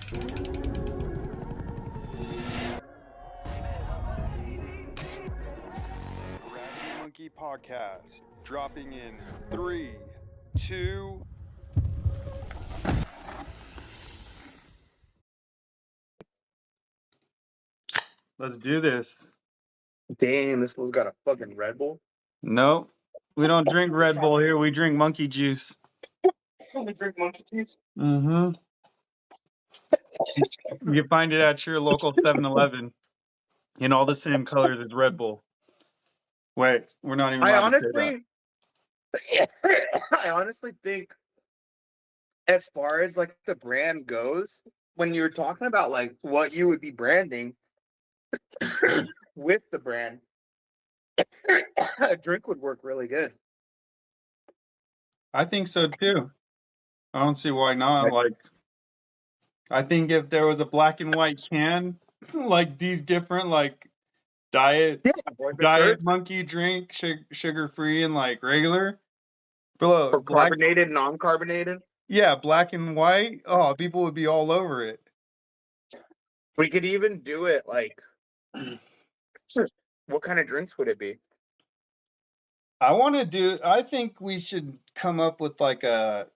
Gravity Monkey Podcast, dropping in 3, 2. Let's do this. Damn, this fool's got a fucking Red Bull. Nope. We don't drink Red Bull here. We drink monkey juice. We drink monkey juice. Mm-hmm. You can find it at your local 7-Eleven in all the same colors as Red Bull. Wait, we're not even allowed to say that. I honestly think, as far as like the brand goes, when you're talking about like what you would be branding with the brand, a drink would work really good. I think so too. I don't see why not. Like, I think if there was a black and white can, like these different like diet monkey drink, sugar free and like regular, or carbonated, non-carbonated. Yeah, black and white. Oh, people would be all over it. We could even do it like, what kind of drinks would it be? I think we should come up with like a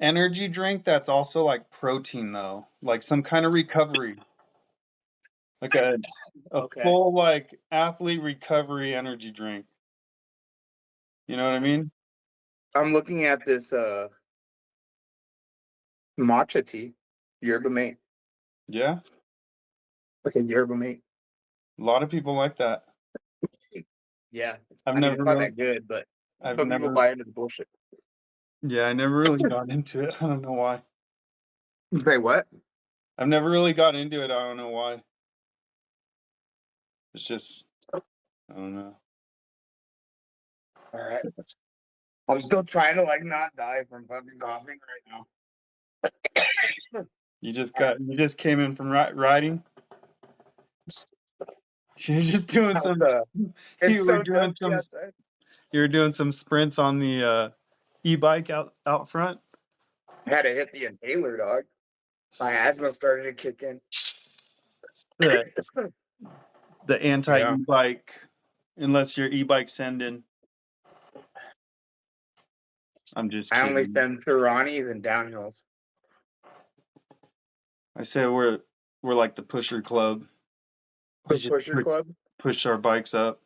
energy drink that's also like protein though, like some kind of recovery, like a full like athlete recovery energy drink. You know what I mean? I'm looking at this matcha tea, yerba mate. Yeah. Okay, yerba mate. A lot of people like that. Yeah, I've never it's not that good, but some people buy into the bullshit. Yeah, I never really got into it. I don't know why. You say what? I've never really got into it. I don't know why. It's just, I don't know. All right. I'm still trying to like not die from fucking coughing right now. You just came in from riding? You're just doing some. You were doing some sprints on the e-bike out front. I had to hit the inhaler, dog. My asthma started to kick in. The anti-e-bike, unless your e-bike sending. I'm just kidding. I only send to Ronnie's and downhills. I say we're like the pusher club. The pusher club? Push our bikes up.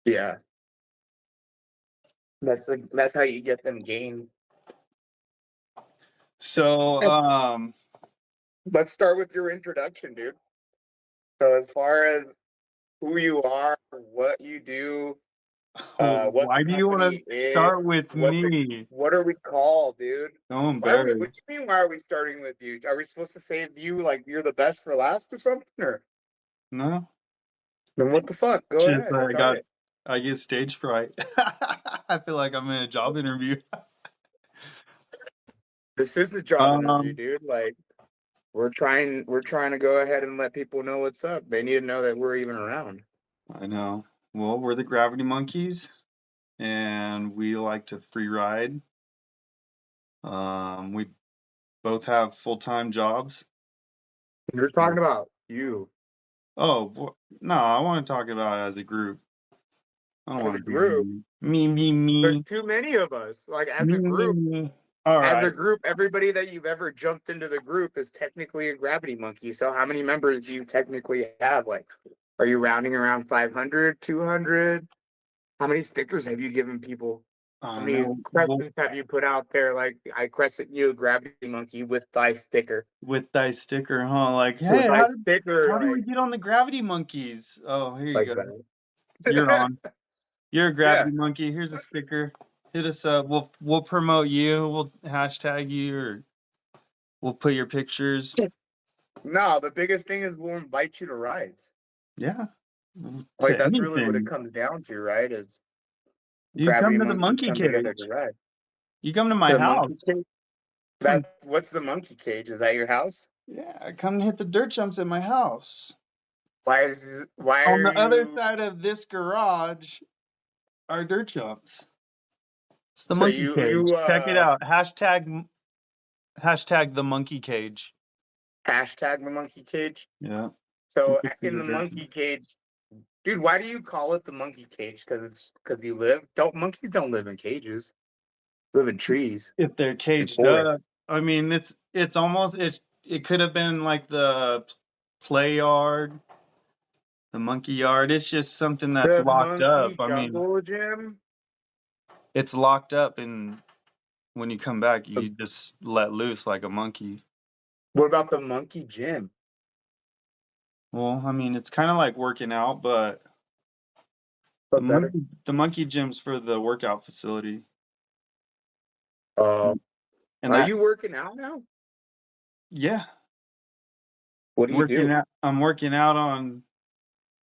Yeah. That's how you get them gained. So let's start with your introduction, dude. So as far as who you are, what you do, why do you want to start with me? What are we called, dude? So embarrassed. What do you mean, why are we starting with you? Are we supposed to save you like you're the best for last or something? Or no? Then what the fuck? Go ahead. I get stage fright. I feel like I'm in a job interview. This is the job interview, dude. Like, we're trying to go ahead and let people know what's up. They need to know that we're even around. I know. Well, we're the Gravity Monkeys, and we like to free ride. We both have full-time jobs. You're talking about you. Oh, no, I want to talk about it as a group. I don't want to group. Me. There's too many of us. Like, as a group. Me. All right. As a group, everybody that you've ever jumped into the group is technically a Gravity Monkey. So how many members do you technically have? Like, are you rounding around 500, 200? How many stickers have you given people? How many crescents have you put out there? Like, I crescent you a Gravity Monkey with thy sticker. With thy sticker, huh? Like, hey, how do we get on the Gravity Monkeys? Oh, here you go. You're on. You're a Gravity Monkey. Here's a sticker. Hit us up. We'll promote you. We'll hashtag you, or we'll put your pictures. No, the biggest thing is we'll invite you to rides. Yeah. Like, that's really what it comes down to, right? Is you come to the monkey cage. You come to my house. What's the monkey cage? Is that your house? Yeah, come hit the dirt jumps at my house. Why on the other side of this garage are dirt jumps? It's the monkey cage. Check it out. hashtag the monkey cage. Hashtag the monkey cage. Yeah. So You can see in the the birds. monkey cage, dude, why do you call it the monkey cage? Because you live. Monkeys don't live in cages. Live in trees. If they're caged forest. up, I mean, it's almost it could have been like the play yard, the monkey yard. It's just something that's The locked up. monkey I mean, jungle gym. it's locked up, and when you come back, you just let loose like a monkey. What about the monkey gym? Well, I mean, it's kind of like working out, but But better. the monkey gym's for the workout facility. And And are that, you working out now? yeah, What do you do? I'm working out on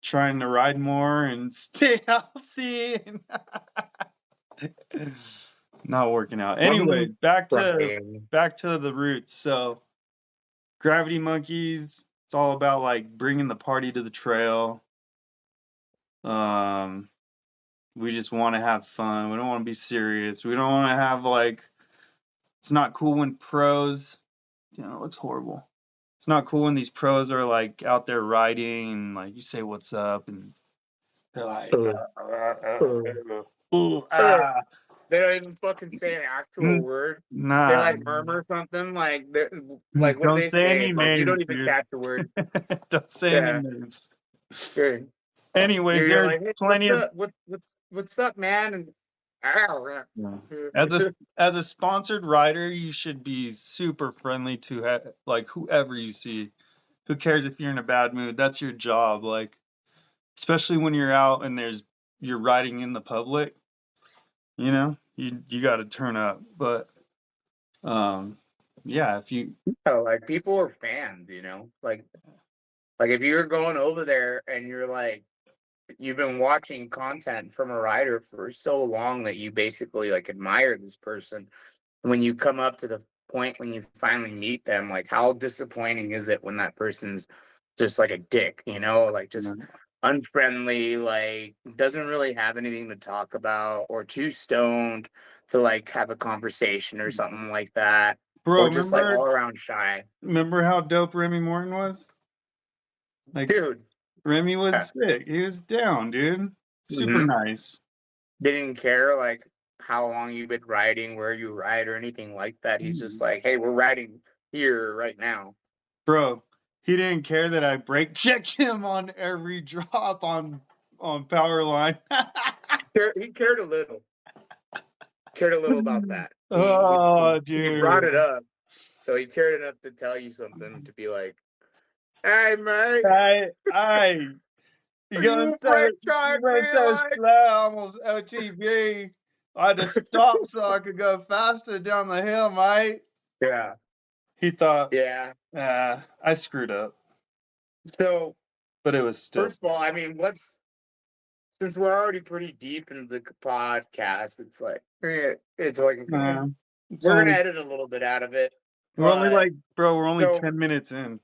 trying to ride more and stay healthy. Not working out. Anyway, back to the roots. So, Gravity Monkeys, it's all about like bringing the party to the trail. We just want to have fun. We don't want to be serious. We don't want to have like, it's not cool when pros, it looks horrible. It's not cool when these pros are like out there riding and like you say what's up and they're like, They don't even fucking say an actual word. Nah. They like murmur something like what do they say? Any names, you don't even dude. catch the word. Don't say any names. Good. Anyways, You're there's like, hey, plenty of what's up, man? And as a sponsored rider, you should be super friendly to like whoever you see. Who cares if you're in a bad mood? That's your job. Like, especially when you're out and you're riding in the public. You got to turn up. But yeah, if you like people are fans, like if you're going over there and you're like you've been watching content from a rider for so long that you basically like admire this person. When you come up to the point when you finally meet them, like how disappointing is it when that person's just like a dick, like just unfriendly, like doesn't really have anything to talk about or too stoned to like have a conversation or something like that. Bro, or just like all around shy. Remember how dope Remy Morton was? Like, dude, Remy was sick. He was down, dude. Super nice. Didn't care like how long you've been riding, where you ride, or anything like that. He's just like, hey, we're riding here right now. Bro, he didn't care that I brake checked him on every drop on Powerline. He cared a little. Cared a little about that. Dude. He brought it up. So he cared enough to tell you something to be like, hey, mate. Hey. You going so slow, almost OTV. I had to stop so I could go faster down the hill, mate. Yeah. He thought, yeah, I screwed up. So, but it was still. First of all, I mean, since we're already pretty deep into the podcast, it's like we're gonna edit a little bit out of it. We're only 10 minutes in.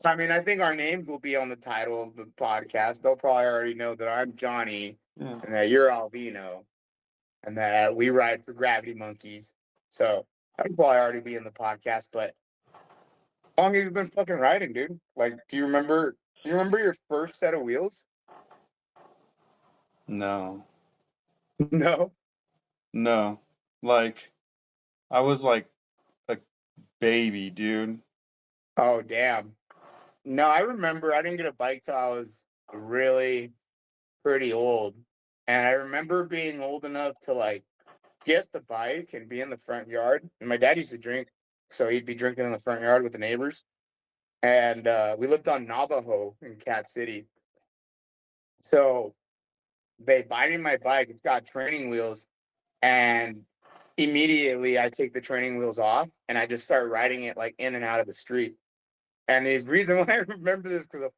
I mean, I think our names will be on the title of the podcast. They'll probably already know that I'm Johnny and that you're Alvino and that we ride for Gravity Monkeys. So that'll probably already be in the podcast. But how long have you been fucking riding, dude? Like, do you remember your first set of wheels? No. No. Like, I was like a baby, dude. Oh, damn. No, I remember I didn't get a bike till I was really pretty old. And I remember being old enough to like get the bike and be in the front yard. And my dad used to drink, so he'd be drinking in the front yard with the neighbors. And we lived on Navajo in Cat City. So they buy me my bike. It's got training wheels. And immediately I take the training wheels off and I just start riding it like in and out of the street. And the reason why I remember this because a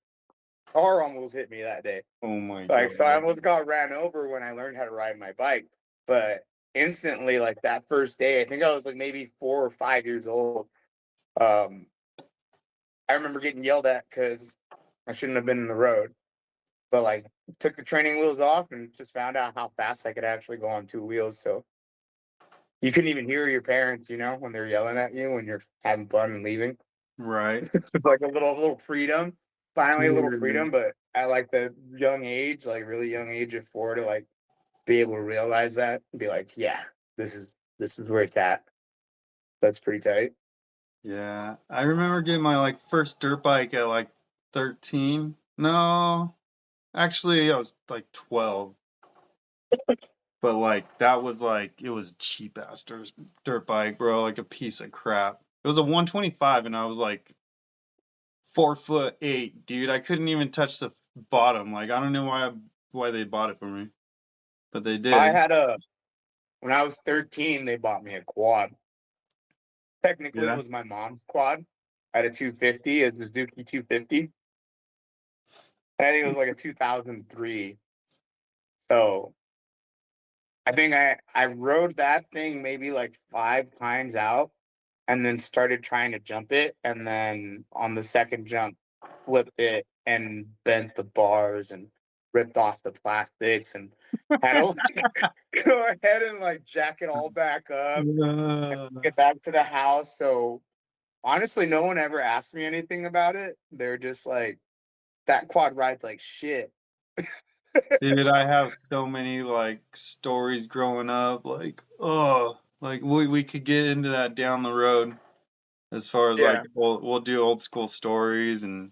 car almost hit me that day. Oh my God. So I almost got ran over when I learned how to ride my bike. But instantly, like that first day, I think I was like maybe 4 or 5 years old. I remember getting yelled at because I shouldn't have been in the road. But like took the training wheels off and just found out how fast I could actually go on 2 wheels. So You couldn't even hear your parents, when they're yelling at you when you're having fun and leaving. Right. It's like a little freedom. Finally, a little Dude. freedom, but at like the young age, like really young age of 4 to like be able to realize that and be like, yeah, this is where it's at. That's pretty tight. Yeah. I remember getting my like first dirt bike at like 13. No, actually I was like 12. But like that was like it was cheap ass dirt bike, bro, like a piece of crap. It was a 125 and I was like 4'8", dude. I couldn't even touch the bottom. Like I don't know why they bought it for me, but they I did. had when I was 13, they bought me a quad. Technically, it Yeah. was my mom's quad. I had a 250, a Suzuki 250. I think it was like a 2003. So I think I rode that thing maybe like 5 times out and then started trying to jump it. And then on the second jump, flipped it and bent the bars and ripped off the plastics and had to go ahead and like jack it all back up and Uh, get back to the house. So honestly, no one ever asked me anything about it. They're just like, that quad rides like shit. dude, I have so many like stories growing up. Like, oh, like we could get into that down the road. As far as like Yeah, we'll do old school stories and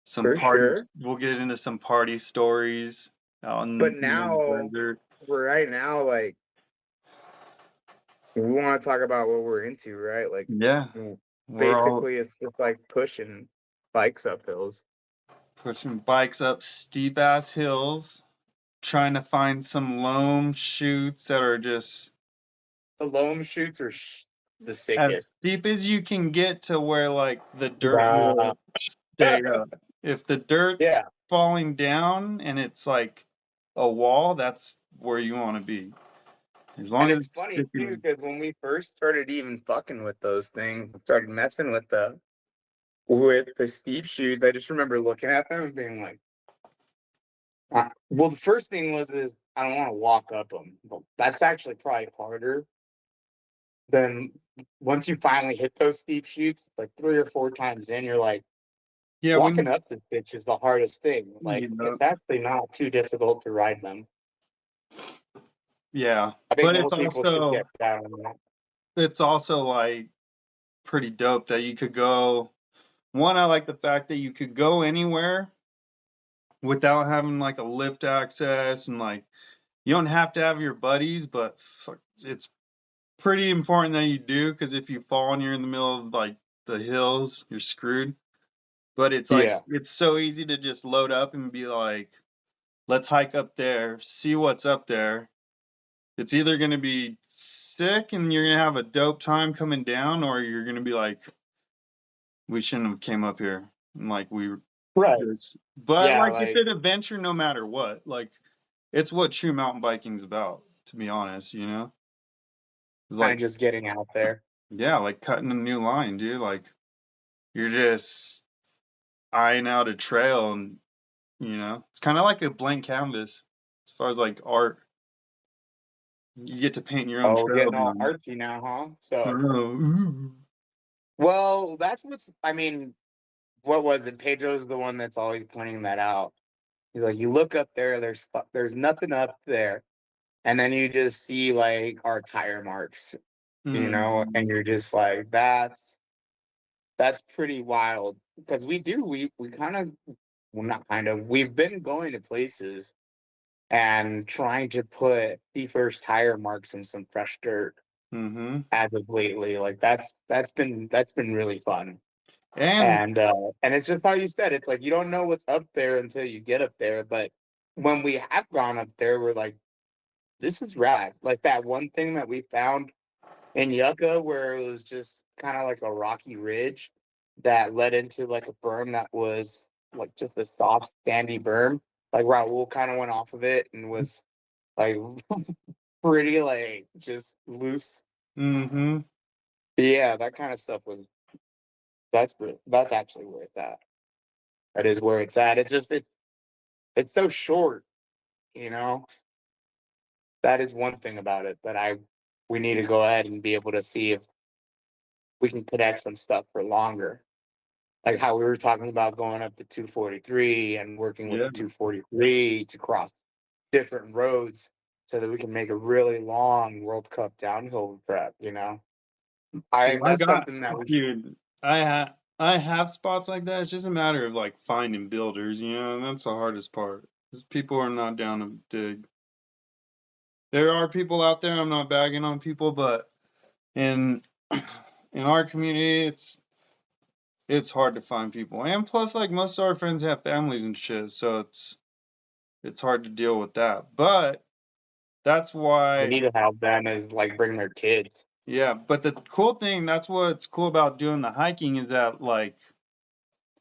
some for sure. parties. We'll get into some party stories out But in the now, desert. right now, like, we want to talk about what we're into, right? Like, Yeah, we're all basically, it's just like pushing bikes up hills. pushing bikes up steep ass hills, trying to find some loam chutes that are just The loam shoots are the as sickest. steep as you can get to where like the dirt Wow. will stay up. If the dirt's Yeah, falling down and it's like a wall, that's where you want to be. As and long as it's it's funny too sticking. because when we first started even fucking with those things, started messing with the steep shoots, I just remember looking at them and being like, well, the first thing is I don't want to walk up them, but that's actually probably harder than once you finally hit those steep shoots, like 3 or 4 times in, you're like, Yeah, walking when up this bitch is the hardest thing. Like, you know, it's actually not too difficult to ride them. yeah, I think but more people should get down on that. it's also like pretty dope that you could go. One, I like the fact that you could go anywhere without having like a lift access and like you don't have to have your buddies, but it's pretty important that you do because if you fall and you're in the middle of like the hills, you're screwed. But it's like Yeah, it's so easy to just load up and be like, let's hike up there, see what's up there. It's either gonna be sick and you're gonna have a dope time coming down, or you're gonna be like, we shouldn't have came up here. And like we right. this but Yeah, like it's like an adventure no matter what. Like it's what true mountain biking's about, to be honest, you know? It's kind of like, just getting out there. yeah, like cutting a new line, dude. Like you're just eyeing out a trail and it's kinda like a blank canvas as far as like art. You get to paint your own Oh, trail getting all man. artsy now, huh? So, Ooh. well, I mean, what was it? Pedro's the one that's always pointing that out. He's like, you look up there, there's nothing up there. And then you just see like our tire marks, and Mhm. you're just like, that's pretty wild. Because we kind of, well, not kind of, we've been going to places and trying to put the first tire marks in some fresh dirt Mhm. as of lately. Like that's been really fun. And And it's just how you said, it's like you don't know what's up there until you get up there. But when we have gone up there, we're like, this is rad. Like that one thing that we found in Yucca where it was just kind of like a rocky ridge that led into like a berm that was like just a soft sandy berm. Like Raul kind of went off of it and was like pretty like just loose. mhm. But yeah, that kind of stuff that's actually where it's at. That is where it's at. It's so short, you know. That is one thing about it that I we need to go ahead and be able to see if we can connect some stuff for longer. Like how we were talking about going up to 243 and working with Yeah. the 243 to cross different roads so that we can make a really long World Cup downhill prep, you know? Well, That's something that we dude, I have spots like that. It's just a matter of like finding builders, you know, and that's the hardest part. Because people are not down to dig. There are people out there, I'm not bagging on people, but in in our community it's hard to find people. And plus like most of our friends have families and shit, so it's hard to deal with that. But that's we why need to have them as like bring their kids. yeah, but the cool thing, that's what's cool about doing the hiking is that like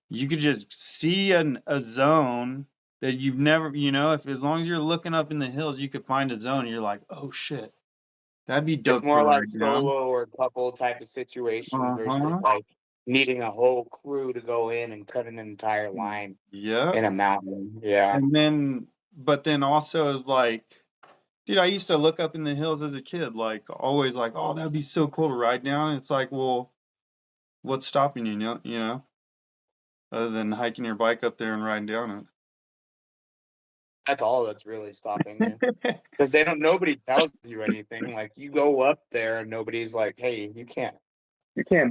you could just see a zone that you've never, you know, if as long as you're looking up in the hills, you could find a zone. And you're like, oh shit, that'd be It's dope to more like ride down. solo or couple type of situation versus Uh-huh. like needing a whole crew to go in and cut an entire line Yeah. in a mountain. Yeah. And then, but then also is like, dude, I used to look up in the hills as a kid, like always like, oh, that'd be so cool to ride down. It's like, well, what's stopping you, you know, other than hiking your bike up there and riding down That's all that's really stopping you. it. Because nobody tells you anything. Like you go up there and nobody's like, hey, you can't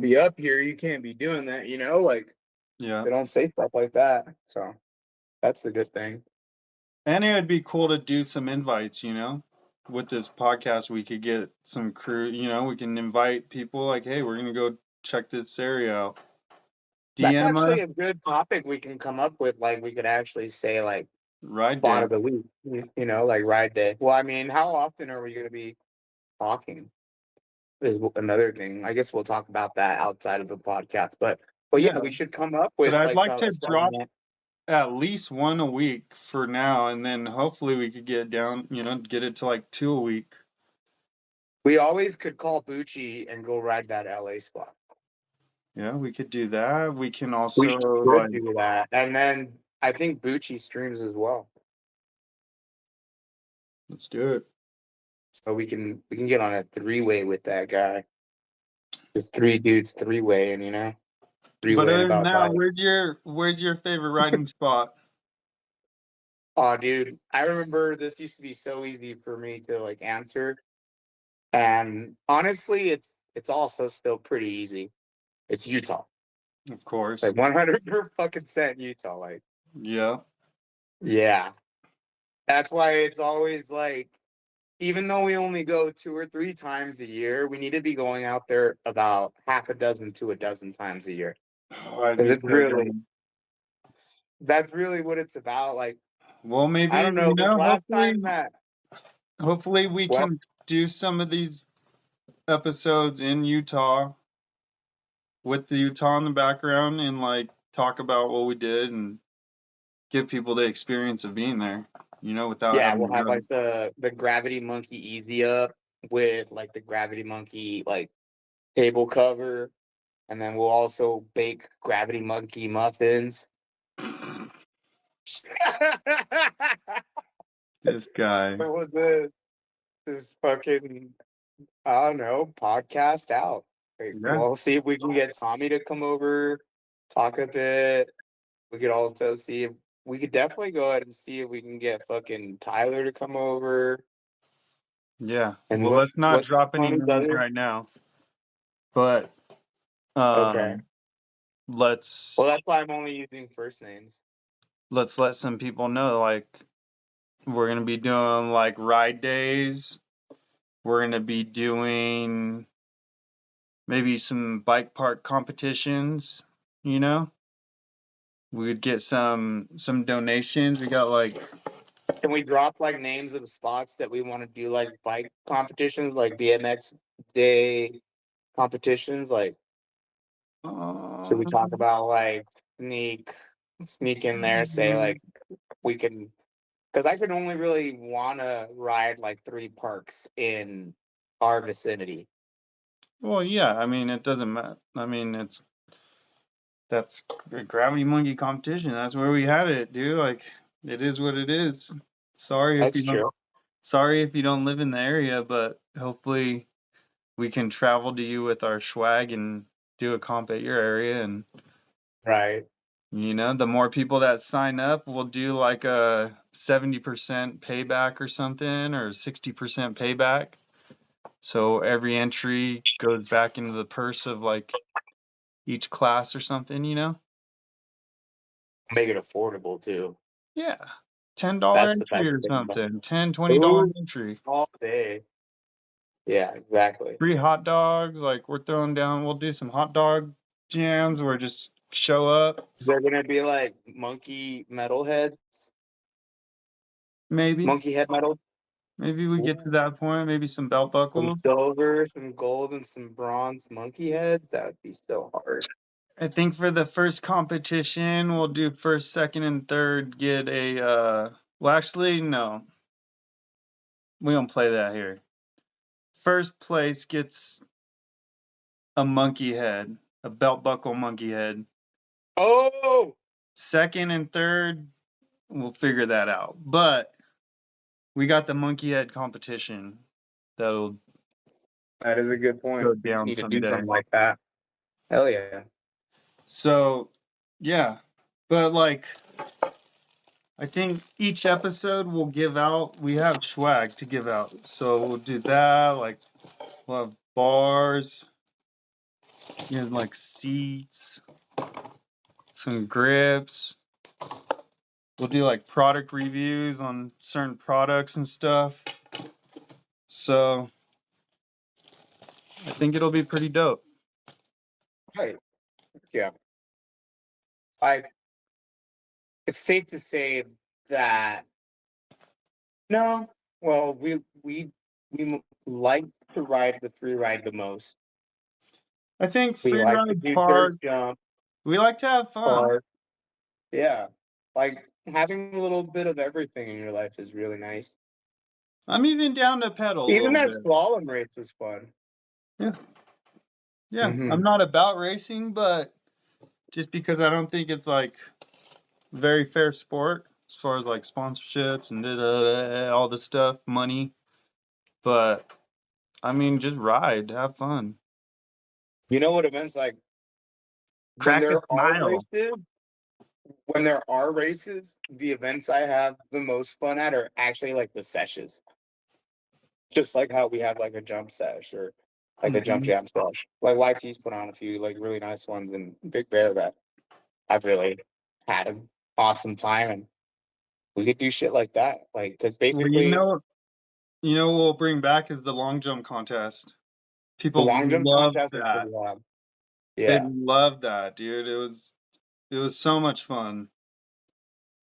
be up here, you can't be doing that, you know, like Yeah. they don't say stuff like that. So that's the good thing. And it would be cool to do some invites, you know? With this podcast, we could get some crew, you know, we can invite people like, hey, we're going to go check this area out. That's DM actually a us, good topic we can come up with. Like we could actually say like ride spot day. of the week, you know, like ride day. Well, I mean, how often are we going to be talking? Is another thing. I guess we'll talk about that outside of the podcast. But yeah, Yeah. we should come up But with I'd like like to a drop segment. at least one a week for now. And then hopefully we could get down, you know, get it to like 2 a week. We always could call Bucci and go ride that LA spot. Yeah, we could do that. We can also We should like, do that. And then I think Bucci streams as well. let's do it. So we can get on a 3-way with that guy. Just 3 dudes 3-way, and you know, But 3-way other than about that, bike. where's your favorite riding spot? Oh, dude, I remember this used to be so easy for me to like answer, and honestly, it's also still pretty easy. It's Utah. Of It's course. like 100% Utah. Like, Yeah. yeah, that's why it's always like, even though we only go 2 or 3 times a year, we need to be going out there about half a dozen to a dozen times a year. Oh, I'd be Because so down. that's really what it's about. Like, Well, maybe, I don't know, you this know, last time that, hopefully we well, can do some of these episodes in Utah with the Utah in the background and like talk about what we did and give people the experience of being there, you know, without yeah, having we'll to have ride. like the Gravity Monkey Easy Up with like the Gravity Monkey like table cover, and then we'll also bake Gravity Monkey muffins. This guy. What was this fucking, I don't know, podcast out? Like, Yeah. we'll see if we can get Tommy to come over, talk a bit. We could also see if we could definitely go ahead and see if we can get fucking Tyler to come over. Yeah. And Well, let's not what's drop any Tony's names other? right now. But Okay. let's Well, that's why I'm only using first names. let some people know like we're going to be doing like ride days. We're going to be doing maybe some bike park competitions, you know? We would get some donations. We got like Can we drop like names of spots that we want to do like bike competitions, like BMX day competitions? Like, should we talk about like sneak in there, say like we can, because I could only really want to ride like 3 parks in our vicinity. well, yeah, I mean it doesn't matter. I mean that's a Gravity Monkey competition. That's where we had it, dude. Like it is what it is. Sorry if That's you don't true. sorry if you don't live in the area, but hopefully we can travel to you with our swag and do a comp at your area. And, Right. the more people that sign up, we'll do like a 70% payback or something, or 60% payback. So every entry goes back into the purse of like each class or something, Make it affordable too. Yeah. $10 That's the entry best or thing about something. $10, $20 Ooh, entry. all day. Yeah, exactly. Free hot dogs. Like we're throwing down, we'll do some hot dog jams where just show up. They're gonna be like monkey metal heads, Maybe. monkey head metal. Maybe we get to Ooh. that point. Maybe some belt Some buckles. silver, some gold, and some bronze monkey heads. That would be so hard. I think for the first competition, we'll do first, second, and third get a well actually no. We don't play that here. First place gets a monkey head, a belt buckle monkey head. Oh, Second and third, we'll figure that out. But we got the monkey head competition that'll that is a good point. go down Need to someday. do something like that. Hell yeah. So, yeah. But like I think each episode we'll give out, we have swag to give out. So we'll do that, like we'll have bars, like seats, some grips. We'll do like product reviews on certain products and stuff. So I think it'll be pretty dope. Right. Yeah. It's safe to say that no. Well, we like to ride the free ride the most. I think We free like to ride do park, dirt jump, we like to have fun. park. Yeah. Like having a little bit of everything in your life is really nice. I'm even down to pedal a Even little that bit. slalom race was fun. Yeah. Yeah. Mhm. I'm not about racing, but just because I don't think it's like very fair sport as far as like sponsorships and all this stuff, money. But I mean, just ride, have fun. You know what events like Crack a smile. when there are races, the events I have the most fun at are actually like the sessions. Just like how we have like a jump sesh or like a jump Mhm. jam sesh. Like YT's put on a few like really nice ones in Big Bear that I've really had an awesome time, and we could do shit like that. Like because Well, basically what we'll bring back is the long jump contest. the People long jump love contest is that. pretty wild. They Yeah. love that, dude. It was so much fun.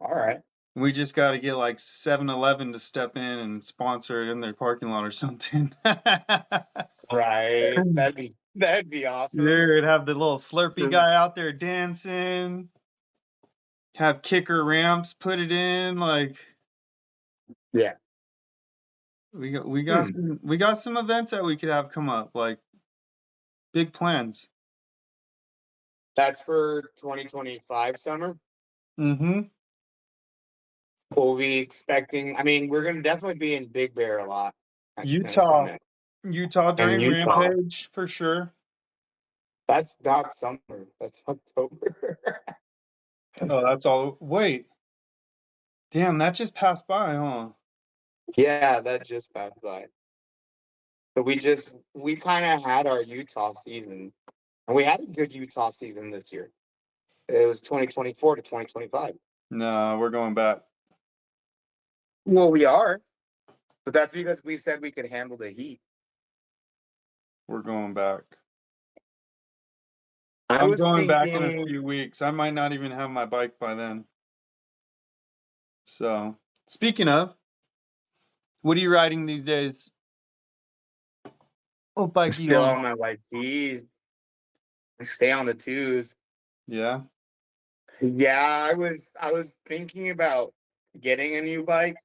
All right. We just got to get like 7-Eleven to step in and sponsor it in their parking lot or something. Right. That'd be awesome. Dude, have the little Slurpee guy out there dancing. Have kicker ramps put it in, like Yeah. we got some events that we could have come up, like big plans. That's for 2025 summer. Mm-hmm. We'll be expecting. I mean, we're gonna definitely be in Big Bear a lot. Utah during Utah. Rampage for sure. That's not summer. That's October. Oh, that's all. Wait, damn, that just passed by, huh? Yeah, that just passed by. So we kind of had our Utah season, and we had a good Utah season this year. It was 2024 to 2025. No, we're going back. Well, we are, but that's because we said we could handle the heat. We're going back. I I'm was going back in a thinking, few weeks. I might not even have my bike by then. So, speaking of, what are you riding these days? What bike are you still on? on my white tees. Stay on the twos. Yeah. Yeah, I was thinking about getting a new bike,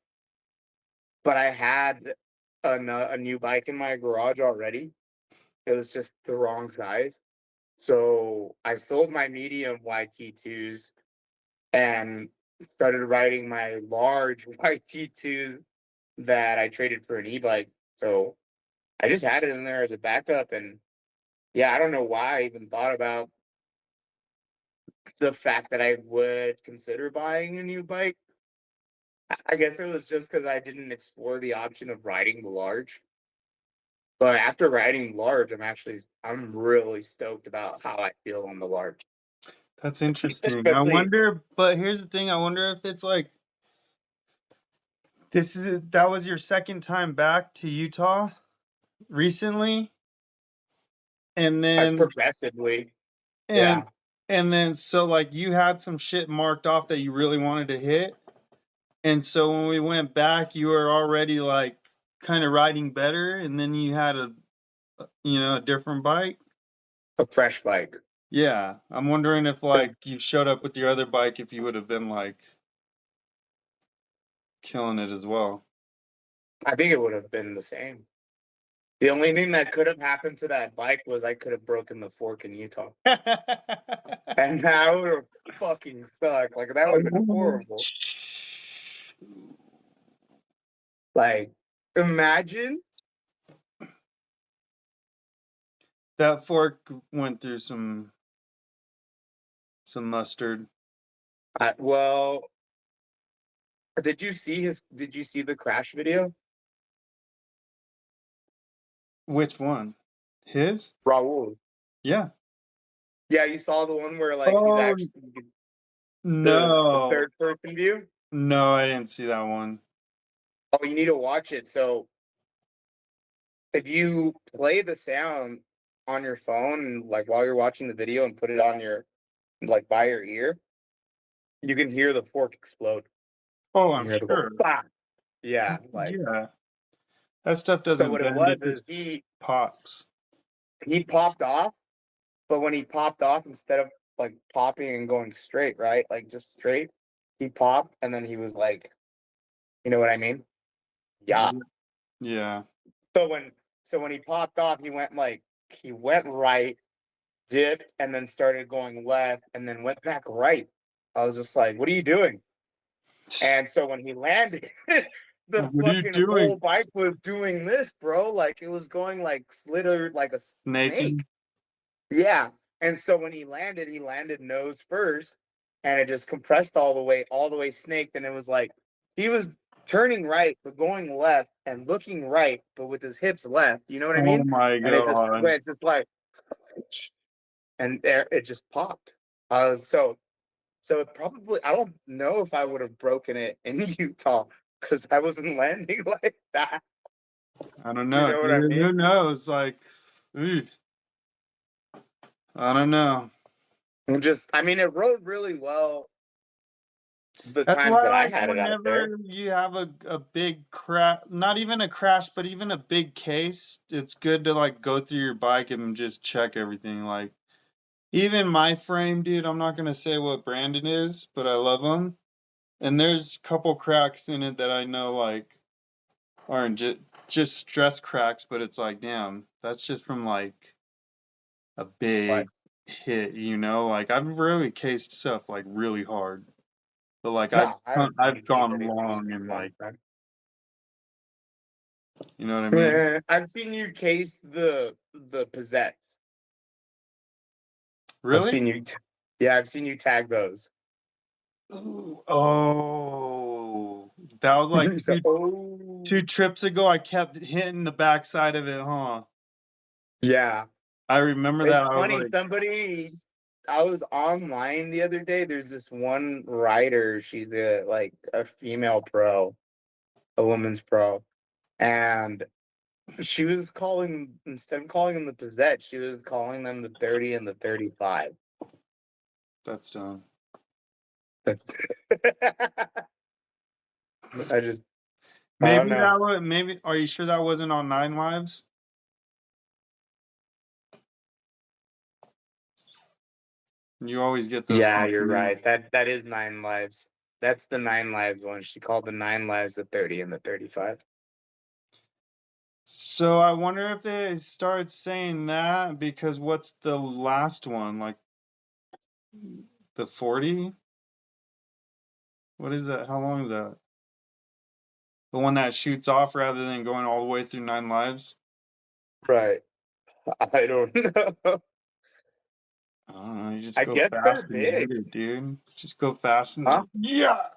but I had a new bike in my garage already. It was just the wrong size. So I sold my medium YT2s and started riding my large YT2s that I traded for an e-bike. So I just had it in there as a backup, and yeah, I don't know why I even thought about the fact that I would consider buying a new bike. I guess it was just because I didn't explore the option of riding the large. But after riding large, I'm really stoked about how I feel on the large. That's interesting. I Especially wonder, but here's the thing. I wonder if it's like that was your second time back to Utah recently, and then progressively. and Yeah. and then so like you had some shit marked off that you really wanted to hit, and so when we went back, you were already like kind of riding better, and then you had a different bike. A fresh bike. Yeah, I'm wondering if like you showed up with your other bike, if you would have been like killing it as well. I think it would have been the same. The only thing that could have happened to that bike was I could have broken the fork in Utah. And that would have fucking sucked. Like, that would have been horrible. Like, imagine. That fork went through some mustard. Well, did you see the crash video? Which one? His? Raul. Yeah. Yeah, you saw the one where like he's Oh, actually the no. third person view? No, I didn't see that one. Oh, you need to watch it. So if you play the sound on your phone, like while you're watching the video and put it on your like by your ear, you can hear the fork explode. Oh, You I'm hear the go, sure. bah! Yeah, like Yeah. That stuff so doesn't what it bend, was it is just pops. he popped off, but when he popped off, instead of like popping and going straight, right? Like just straight, he popped and then he was like, you know what I mean? Yeah. Yeah. So when he popped off, he went right, dipped, and then started going left, and then went back right. I was just like, "What are you doing?" And so when he landed, the What are you fucking whole doing? bike was doing this, bro. Like it was going like slithered like a snake. Snaking? Yeah. And so when he landed nose first, and it just compressed all the way snaked, and it was like he was turning right but going left and looking right but with his hips left. You know what I Oh mean? my And it just god. went just like, and there it just popped. So it probably I don't know if I would have broken it in Utah because I wasn't landing like that. I don't You know, know what I dude. Who mean? knows? Like, ooh, I don't know. I mean, it rode really well the That's times why, that I like, had it out there. whenever you have a big crash, not even a crash, but even a big case, it's good to like go through your bike and just check everything. Like, even my frame, dude, I'm not gonna say what brand it is, but I love them. And there's a couple cracks in it that I know like aren't just stress cracks, but it's like, damn, that's just from like a But big hit, you know? Like I've really cased stuff like really hard. But like no, I haven't seen I've you case gone anything long and in a long like, time. you know what I mean? I've seen you case the Pizzets. I've Really? seen you, yeah, I've seen you tag those. Ooh, oh, that was like So, oh, two trips ago. I kept hitting the backside of it, huh? yeah. I remember It's that. I was funny, like, I was online the other day. There's this one rider. She's a female pro, a woman's pro, and she was calling instead of calling them the Pizzette, she was calling them the 30 and the 35. that's dumb. I just I don't Maybe know. that was maybe. Are you sure that wasn't on Nine Lives? You always get those Yeah, you're confused. right. That is Nine Lives. That's the Nine Lives one. She called the Nine Lives the 30 and the 35. So I wonder if they started saying that because what's the last one? Like the 40? What is that? How long is that? The one that shoots off rather than going all the way through Nine Lives? Right. I don't know. I don't know. You just I go guess they're fast and get big. it, dude. Just go fast and Huh? just yeah.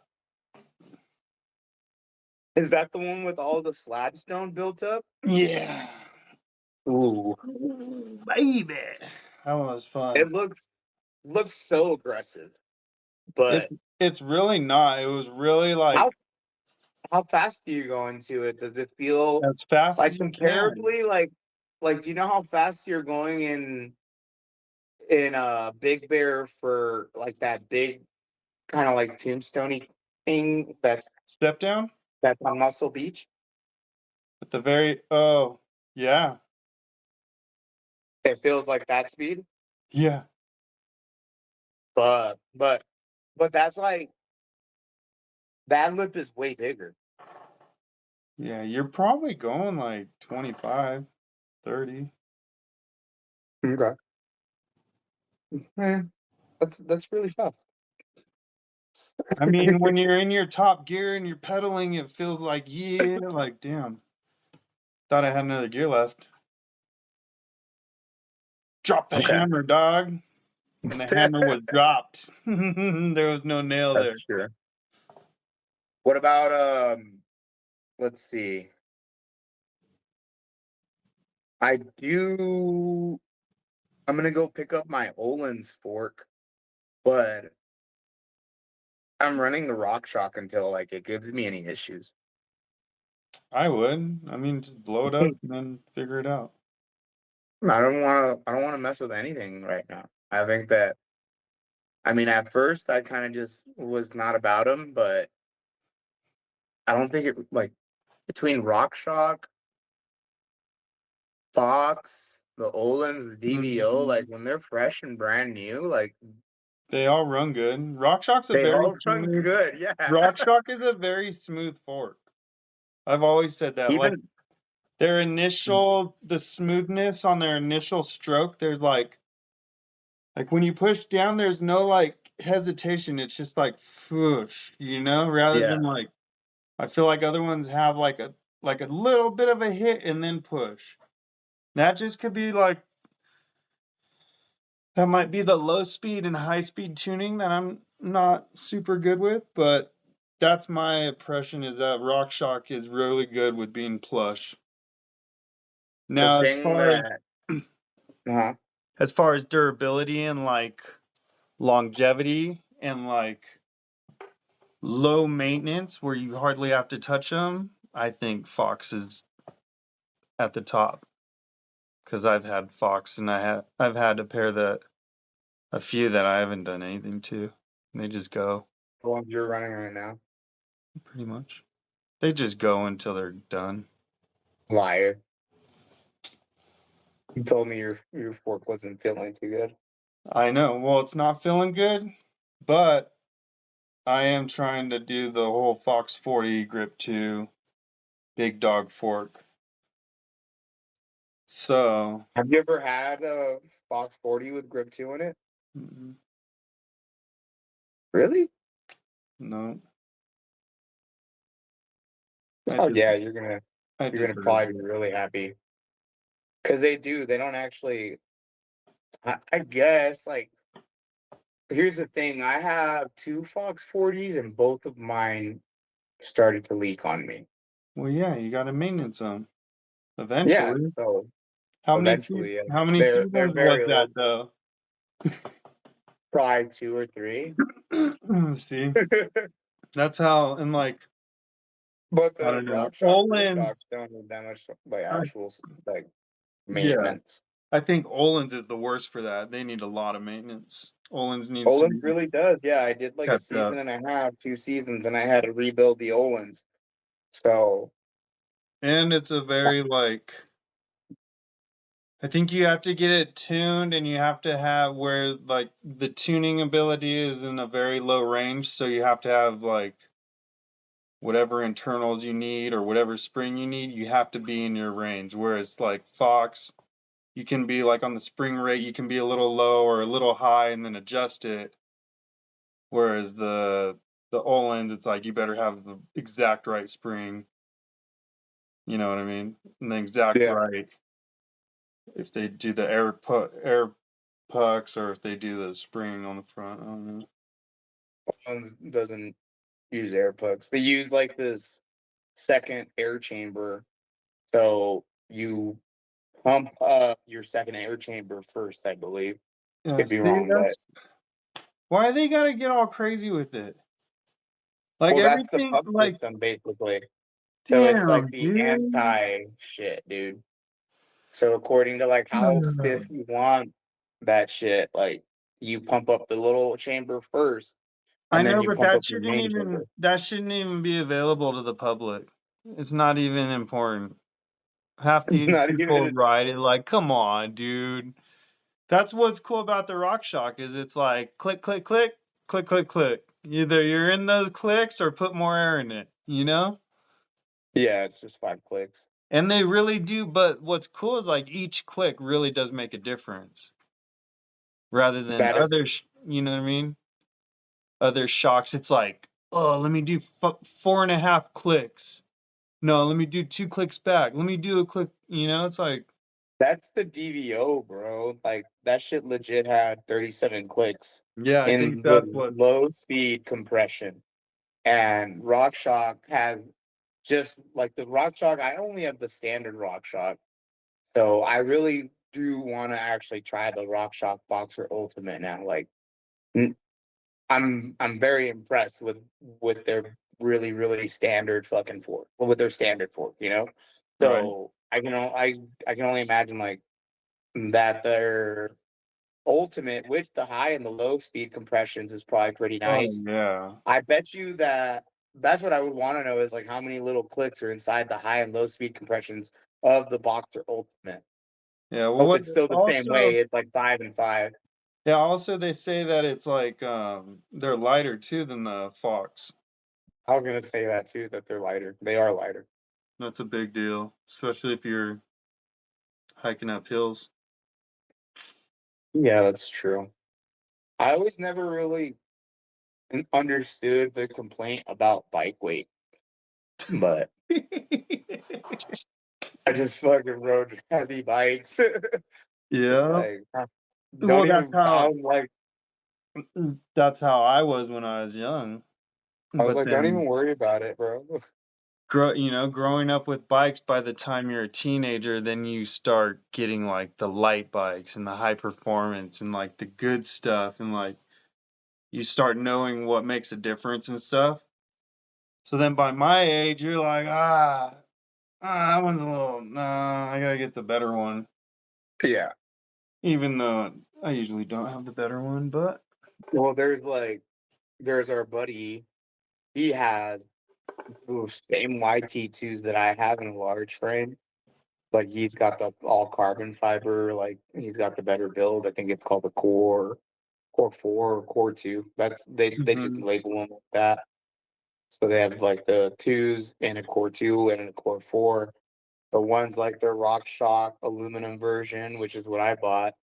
Is that the one with all the slab stone built up? Yeah. Ooh. Ooh, baby. That was fun. It looks so aggressive. But It's really not. It was really like how how fast do you go into it? Does it feel as fast like as you can. comparably like do you know how fast you're going in Big Bear for like that big kind of like tombstone thing Step down that's on Muscle Beach? at the very oh yeah. It feels like that speed, Yeah. but that's like that lip is way bigger. Yeah, you're probably going like 25, 30. Okay. Eh, that's really fast. I mean, when you're in your top gear and you're pedaling, it feels like, yeah, like, damn, thought I had another gear left. Drop the Okay. hammer, dog. And the hammer was dropped. There was no nail That's there. true. What about let's see. I do I'm gonna go pick up my Olin's fork, but I'm running the Rock Shock until like it gives me any issues. I would. I mean, just blow it up and then figure it out. I don't wanna mess with anything right now. I think that I mean at first I kind of just was not about him, but I don't think it like between Rock Shock, Fox, the Olin's, the DVO, like Mhm. when they're fresh and brand new, like They all run good. RockShock's a they very all run smooth. good. Yeah. RockShock is a very smooth fork. I've always said that. Like Even their initial, the smoothness on their initial stroke, there's like when you push down, there's no like hesitation. It's just like whoosh, rather yeah. than like I feel like other ones have like a little bit of a hit and then push. That just could be like that might be the low speed and high speed tuning that I'm not super good with, but that's my impression is that RockShock is really good with being plush. The Now, thing that uh as far as durability and like longevity and like low maintenance where you hardly have to touch them, I think Fox is at the top because I've had Fox and I've had a few that I haven't done anything to. And they just go the ones you're running right now. pretty much. They just go until they're done. Liar. You told me your fork wasn't feeling too good. I know. Well, it's not feeling good, but I am trying to do the whole Fox 40 Grip 2 big dog fork. So, Have you ever had a Fox 40 with Grip 2 in it? mm, Really? no, I Oh just yeah, I you're gonna deserve probably it. be really happy. Because they do. They don't actually I guess like here's the thing. I have two Fox 40s and both of mine started to leak on me. Well, yeah, you got to maintenance them Yeah, eventually. so How many eventually, yeah. how many They're seasons was very that old. though? Probably 2 or 3. See, that's how and like But I the don't know. Rock Shock Grip Shocks Olin's, don't need that much like I, actual like yeah, maintenance. I think Olin's is the worst for that. They need a lot of maintenance. Olin's needs to Olin's be really does. Yeah, I did like a kept season up. and a half, 2 seasons, and I had to rebuild the Olin's. So And it's a very like I think you have to get it tuned and you have to have where like the tuning ability is in a very low range, so you have to have like whatever internals you need or whatever spring you need, you have to be in your range. Whereas like Fox, you can be like on the spring rate, you can be a little low or a little high and then adjust it. Whereas the Olins, it's like you better have the exact right spring. You know what I mean? And the exact yeah, right. If they do the air pucks or if they do the spring on the front. I don't know. One doesn't use air pucks. They use like this second air chamber. So you pump up your second air chamber first, I believe. Yeah, Could be see, wrong, but why they gotta get all crazy with it? Like well, that's the everything, pump like, system basically. So it's like damn, the dude. anti shit, dude. So according to like how stiff you want that shit, like you pump up the little chamber first, I and then know, you but pump up the main chamber. that shouldn't even be available to the public. It's not even important. Half these Not people even ride it like, come on, dude. That's what's cool about the RockShox is it's like click, click, click, click, click, click. Either you're in those clicks or put more air in it, you know? yeah, it's just 5 clicks. And they really do, but what's cool is like each click really does make a difference rather than That is you know what I mean? Other shocks, it's like, oh, let me do 4.5 clicks. No, let me do 2 clicks back. Let me do a click, you know? It's like, that's the DVO, bro. Like that shit legit had 37 clicks yeah, I think in that's the what. low speed compression. And RockShox has just like the RockShox, I only have the standard RockShox. So I really do want to actually try the RockShox Boxer Ultimate now. Like n- I'm very impressed with their really standard fucking fork. Well, with their standard fork, you know? Right. So I can only imagine like that their ultimate with the high and the low speed compressions is probably pretty Oh, nice. yeah. I bet you that that's what I would want to know is like how many little clicks are inside the high and low speed compressions of the Boxer Ultimate. Yeah, well, Hope what it's still the same also way. It's like 5 and 5. yeah, also they say that it's like, they're lighter too than the Fox. I was gonna say that too, that they're lighter. They are lighter. That's a big deal, especially if you're hiking up hills. Yeah, that's true. I always never really understood the complaint about bike weight, but I just fucking rode heavy bikes. Just Yeah. like Well, I'm like that's how I was when I was young. I was But like, don't then even worry about it, bro. growing up with bikes, by the time you're a teenager, then you start getting like the light bikes and the high performance and like the good stuff and like you start knowing what makes a difference and stuff. So then by my age, you're like, that one's a little, nah, I gotta get the better one. Yeah. Even though I usually don't have the better one, but Well, there's our buddy. He has the same YT2s that I have in a large frame. Like he's got the all carbon fiber, like he's got the better build. I think it's called the Core 4 or Core 2. They just mhm. label them like that. So they have like the twos and a Core 2 and a Core 4. The one's like their RockShox aluminum version, which is what I bought.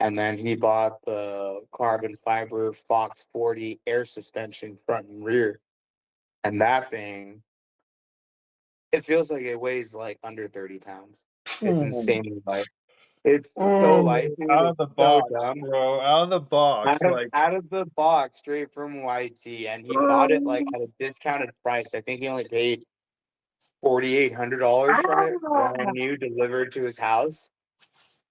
And then he bought the carbon fiber Fox 40 air suspension front and rear. And that thing, it feels like it weighs like under 30 pounds. It's Phew. insanely light. It's so light, Oh, dude. out It's of the so box, dumb. bro. Out of the box. Like, Out of the box, straight from YT, and he bought it like at a discounted price. I think he only paid $4,800 from it, brand new, delivered to his house.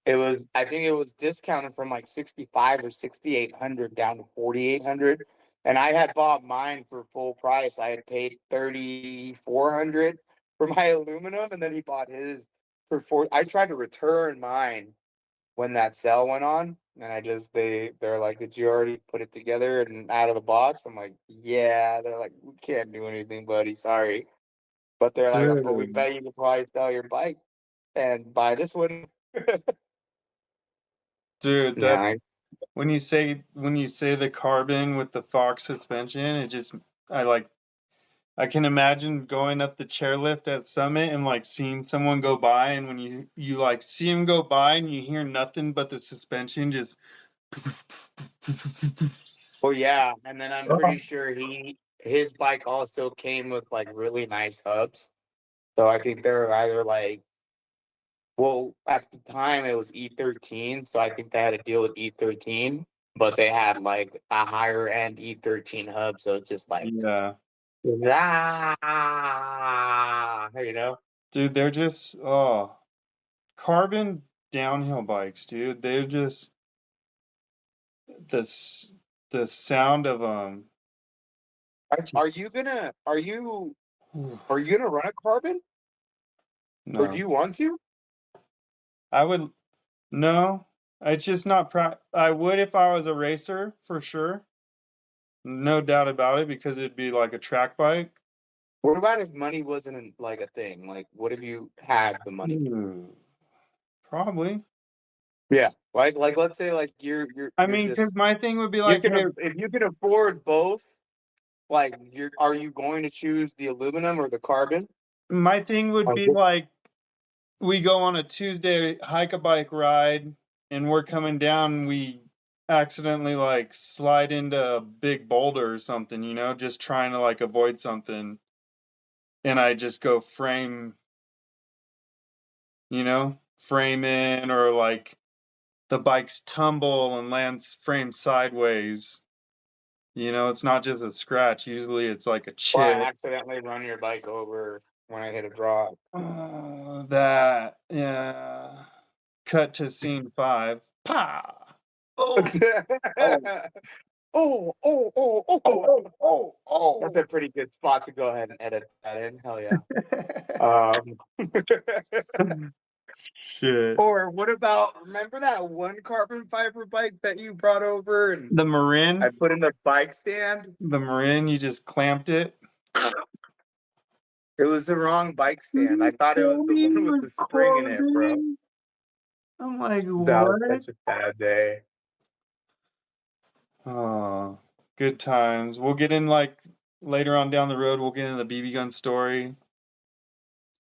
I think it was discounted from like 65 or 6,800 down to 4,800. And I had bought mine for full price. I had paid 3,400 for my aluminum, and then he bought his for four. I tried to return mine when that sale went on, and they're like, "Did you already put it together and out of the box?" I'm like, "Yeah." They're like, "We can't do anything, buddy. Sorry." But they're like, "But we dude, bet you could probably sell your bike and buy this one." dude, that Yeah, when you say the carbon with the Fox suspension, it just I like I can imagine going up the chairlift at Summit and like seeing someone go by, and when you like see him go by and you hear nothing but the suspension just. well, yeah, and then I'm pretty sure his bike also came with like really nice hubs. So I think they're either like Well, at the time it was E13, so I think they had a deal with E13, but they had like a higher end E13 hub, so it's just like Yeah. you know? Dude, they're just carbon downhill bikes, dude. They're just this the sound of Are just you gonna are you run a carbon? Or do no. you want to? I would no. It's just not I would if I was a racer for sure. No doubt about it because it'd be like a track bike. What about if money wasn't like a thing? Like, what if you had the money? Ooh, probably. Yeah, like let's say like I you're mean, just because my thing would be like, hey, if you can afford both, like are you going to choose the aluminum or the carbon? my thing would Like, be like, we go on a Tuesday hike a bike ride, and we're coming down, and we accidentally like slide into a big boulder or something, just trying to like avoid something, and I just go frame in, or like the bikes tumble and lands frame sideways. It's not just a scratch. Usually it's like a or I chip. accidentally run your bike over when I hit a drop. Yeah. Cut to scene 5. Pa! Oh! Oh! Oh, oh, oh, oh, Oh! oh. Oh! That's Oh! a pretty good spot to go ahead and edit that in. Hell yeah. Shit. Or what about remember that one carbon fiber bike that you brought over and The I Marin? put in the bike stand? The Marin, you just clamped it? It was the wrong bike stand. I You thought it was told the me one it with was the spring in it, bro. carbon. I'm like, That was what? such a bad day. Oh, good times. We'll get in like later on down the road, we'll get into the BB gun story.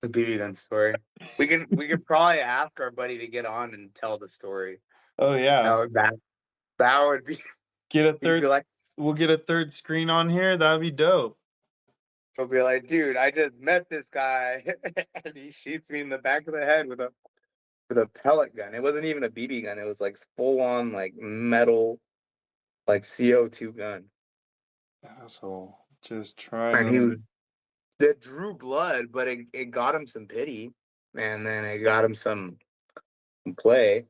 The BB gun story. We could probably ask our buddy to get on and tell the story. Oh yeah. That would be Get a he'd be third like we'll get a third screen on here. That'd be dope. he'll be like, dude, I just met this guy and he shoots me in the back of the head with a pellet gun. It wasn't even a BB gun, it was like full on like metal like CO2 gun. Asshole. Just trying And he to was that drew blood, but it got him some pity, and then it got him some play.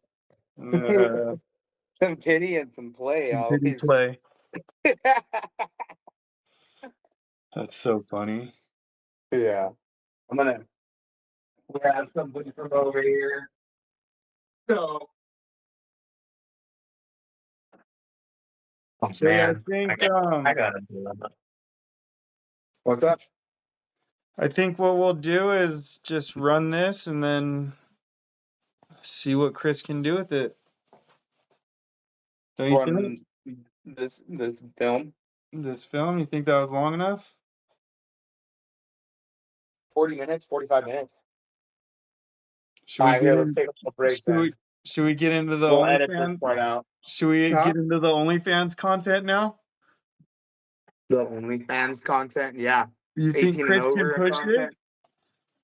Some pity and some play pity always. play. That's so funny. Yeah. I'm gonna grab something from over here. So oh, So yeah, man, I gotta do that. What's up? I think what we'll do is just run this and then see what Chris can do with it. Don't you think? From this film? This film, you think that was long enough? 40 minutes, 45 minutes. Should All we right, get here, let's in, take a little break should then. we, should we get into the We'll edit this OnlyFans? part out. Should we Huh? get into the OnlyFans content now? The OnlyFans content, yeah. You think 18 and Chris can over push content. this?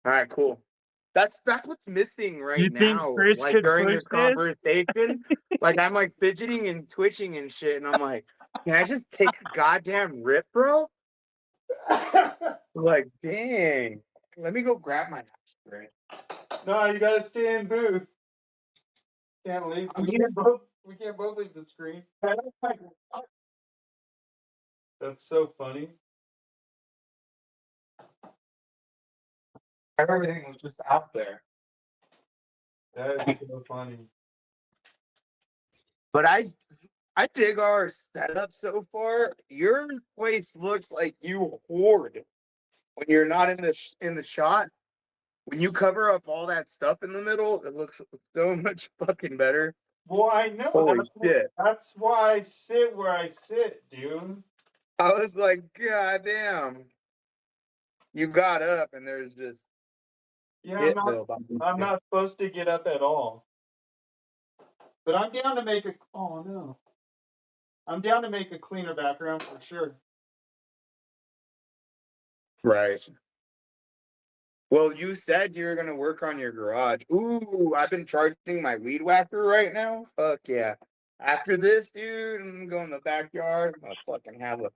All right, cool. That's what's missing right You think now. Chris Like could during push this this? conversation, like I'm like fidgeting and twitching and shit, and I'm like, can I just take a goddamn rip, bro? Like, dang. Let me go grab my aspirin. No, you gotta stay in booth. Can't leave. We can't both leave the screen. That's so funny. Everything was just out there. That is so funny. But I dig our setup so far. Your place looks like you hoard when you're not in the shot. When you cover up all that stuff in the middle, it looks so much fucking better. Well, I know. Holy shit. That's why I sit where I sit, dude. I was like, God damn. You got up and there's just Yeah, I'm not supposed to get up at all. But I'm down to make I'm down to make a cleaner background for sure. right. Well, you said you're gonna work on your garage. Ooh, I've been charging my weed whacker right now. Fuck yeah. After this, dude, I'm gonna go in the backyard. I'm gonna fucking have a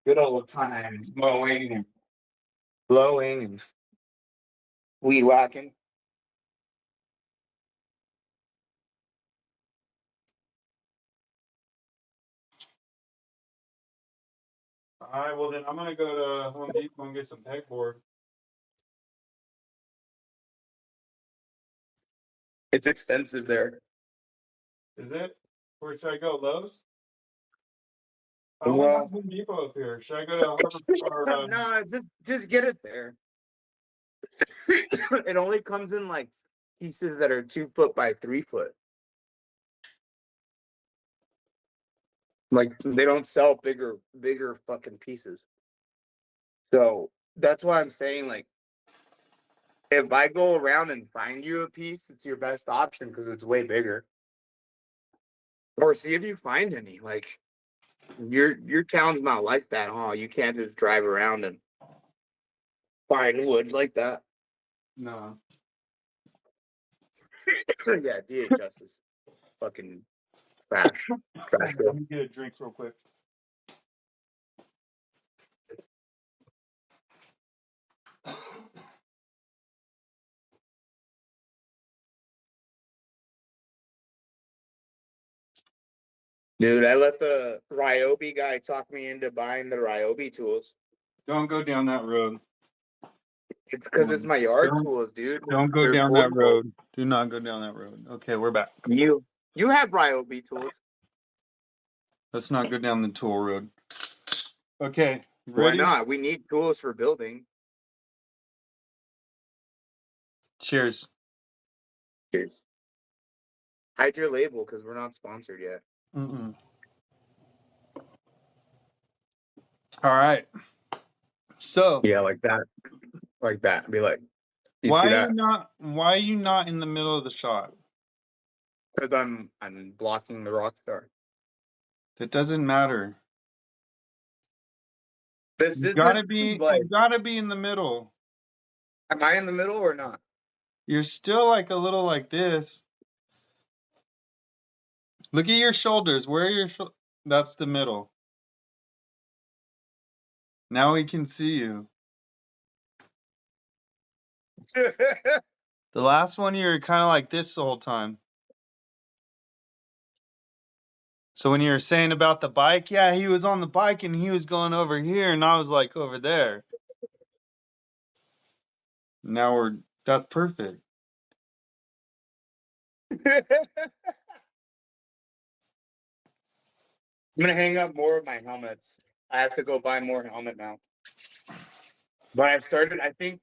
good old time mowing and blowing and weed whacking. All right, well then I'm gonna go to Home Depot and get some pegboard. It's expensive there. Is it? Where should I go? Lowe's? I don't Well, have Home Depot up here. Should I go to Harbor or no, just get it there. It only comes in like pieces that are 2 foot by 3 foot. Like they don't sell bigger fucking pieces. So that's why I'm saying, like, if I go around and find you a piece, it's your best option because it's way bigger. Or see if you find any. Like your town's not like that, huh? You can't just drive around and find wood like that. no? Yeah, DHS is fucking trash. Trash. Let me get a drink real quick. Dude, I let the Ryobi guy talk me into buying the Ryobi tools. Don't go down that road. It's because it's my yard Don't- tools, dude. Don't go They're down that portable. road. Do not go down that road. Okay, we're back. You have Ryobi tools. Let's not go down the tool road. Okay, Why ready? not? We need tools for building. Cheers. Cheers. Hide your label because we're not sponsored yet. Mm-mm. All right. So Yeah, like that. Like that. Be like, you why see are that? why are you not in the middle of the shot? Because I'm blocking the rock star. That doesn't matter. This You is gotta be in the middle. Am I in the middle or not? You're still like a little like this. Look at your shoulders. Where are your that's the middle. Now we can see you. The last one you were kind of like this the whole time. So when you were saying about the bike, yeah, he was on the bike and he was going over here and I was like over there. Now that's perfect. I'm gonna hang up more of my helmets. I have to go buy more helmet mounts. But I've started, I think,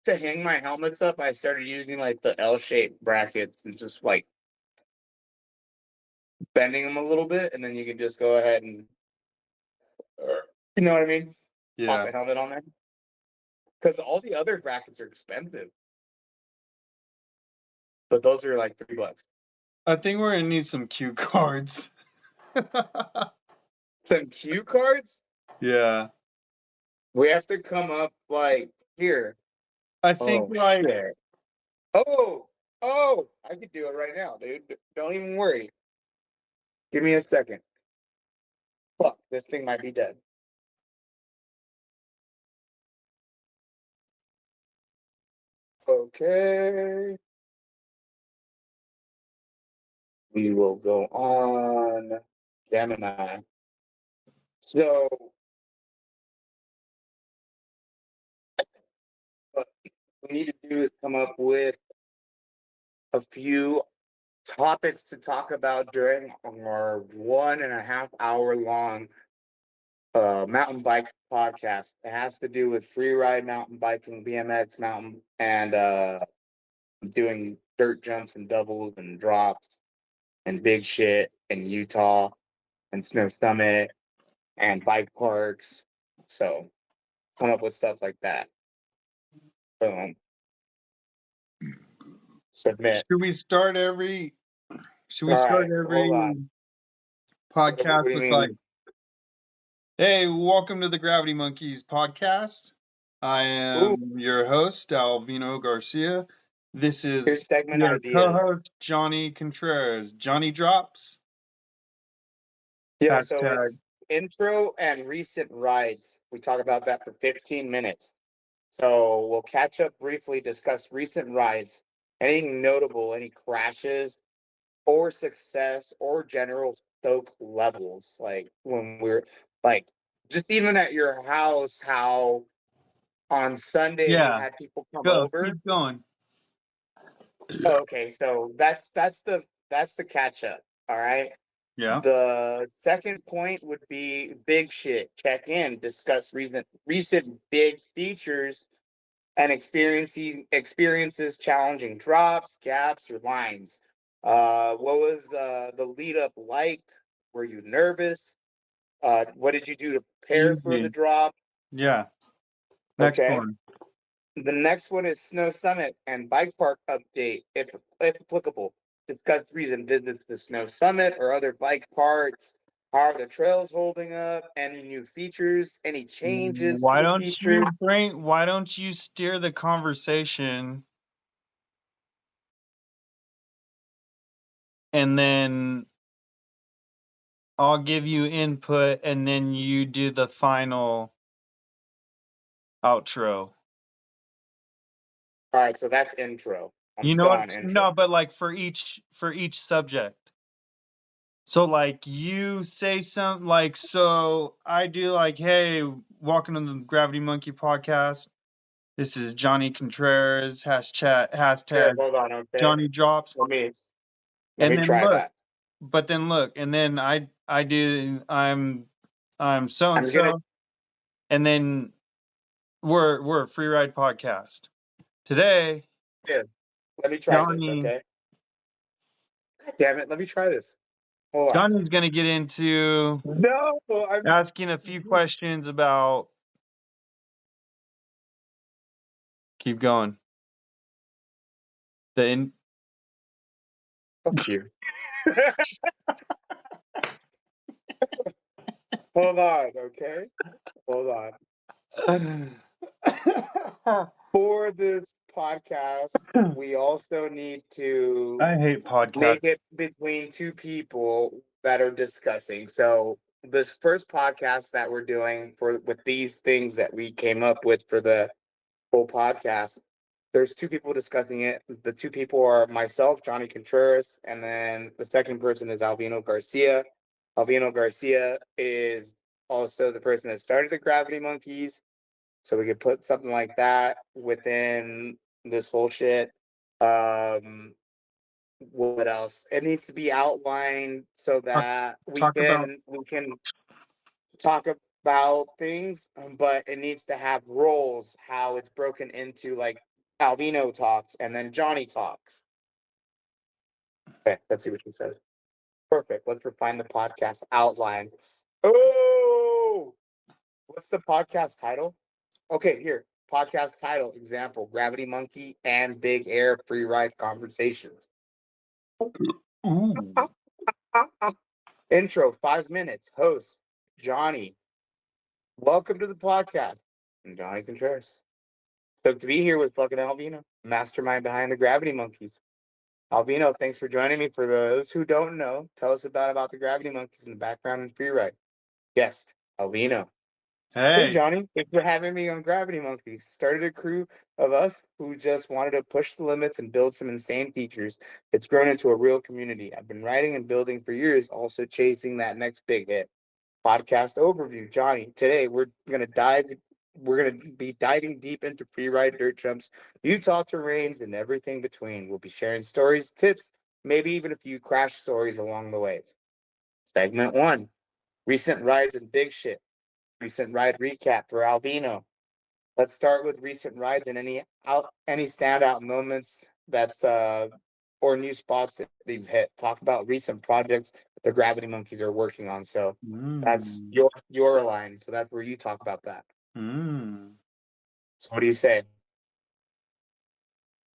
to hang my helmets up, I started using like the L-shaped brackets and just like bending them a little bit, and then you can just go ahead and, you know what I mean? Pop Yeah. a helmet on there. Because all the other brackets are expensive. But those are like $3. I think we're gonna need some cue cards. Some cue cards? Yeah. We have to come up like here. I think Shit. Oh, I could do it right now, dude. Don't even worry. Give me a second. Fuck, this thing might be dead. Okay. We will go on Gemini. So what we need to do is come up with a few topics to talk about during our 1.5 hour long mountain bike podcast. It has to do with free ride mountain biking, BMX mountain, and doing dirt jumps and doubles and drops and big shit in Utah and Snow Summit and bike parks. So come up with stuff like that. Boom. Submit. Should we start every Hold on. podcast What do you with mean? like, hey, welcome to the Gravity Monkeys podcast. I am your host, Alvino Garcia. This Here's is segment your ideas. co-host, Johnny Contreras. Johnny Drops. Yeah, so Hashtag. it's intro and recent rides. We talk about that for 15 minutes. So we'll catch up briefly, discuss recent rides, anything notable, any crashes or success or general stoke levels. Like when we're like just even at your house, how on Sunday you Yeah, had people come go. over. Keep going. Oh, okay, so that's the catch up. All right. Yeah. The second point would be big shit. Check in, discuss recent big features and experiences challenging drops, gaps, or lines. What was the lead up like? Were you nervous? What did you do to prepare for the Easy. drop? Yeah. Next Okay. one. The next one is Snow Summit and bike park update, if applicable. Discuss recent visits to Snow Summit or other bike parks. How are the trails holding up? Any new features? Any changes to Why the don't features? you steer the conversation and then I'll give you input and then you do the final outro. All right, so that's intro. I'm You know still what? on intro. No, but like for each subject. So like you say something like, so I do like, hey, welcome to the Gravity Monkey podcast. This is Johnny Contreras, Here, hashtag hold on, okay. Johnny Drops. Let me And then try look, that. but then look, and then I'm so and I'm gonna so, and then we're a free ride podcast. Today, let me try this, Johnny okay? God damn it, let me try this. Hold on. Johnny's gonna get into No, I'm asking a few questions about. Keep going. fuck you. Hold on, okay? Hold on. For this podcast, we also need to I hate podcasts. make it between two people that are discussing. So this first podcast that we're doing with these things that we came up with for the whole podcast, there's two people discussing it. The two people are myself, Johnny Contreras, and then the second person is Alvino Garcia. Alvino Garcia is also the person that started the Gravity Monkeys. So we could put something like that within this whole shit. What else? It needs to be outlined so that we can talk about things, but it needs to have roles, how it's broken into like Alvino talks and then Johnny talks. Okay, let's see what she says. Perfect. Let's refine the podcast outline. Oh, what's the podcast title? Okay, here. Podcast title, example, Gravity Monkey and Big Air Free Ride Conversations. Ooh. Intro, 5 minutes. Host, Johnny. Welcome to the podcast. I'm Johnny Contreras. Stoked to be here with fucking Alvino, mastermind behind the Gravity Monkeys. Alvino, thanks for joining me. For those who don't know, tell us about the Gravity Monkeys in the background and free ride. Guest, Alvino. Hey, Hey, Johnny, thanks for having me on Gravity Monkeys. Started a crew of us who just wanted to push the limits and build some insane features. It's grown into a real community. I've been writing and building for years, also chasing that next big hit. Podcast overview, Johnny. Today we're gonna be diving deep into free ride dirt jumps, Utah terrains, and everything between. We'll be sharing stories, tips, maybe even a few crash stories along the ways. Segment 1: recent rides and big shit. Recent ride recap for Alvino. Let's start with recent rides and any standout moments that's or new spots that they've hit. Talk about recent projects the Gravity Monkeys are working on. So that's your line. So that's where you talk about that. So what do you say?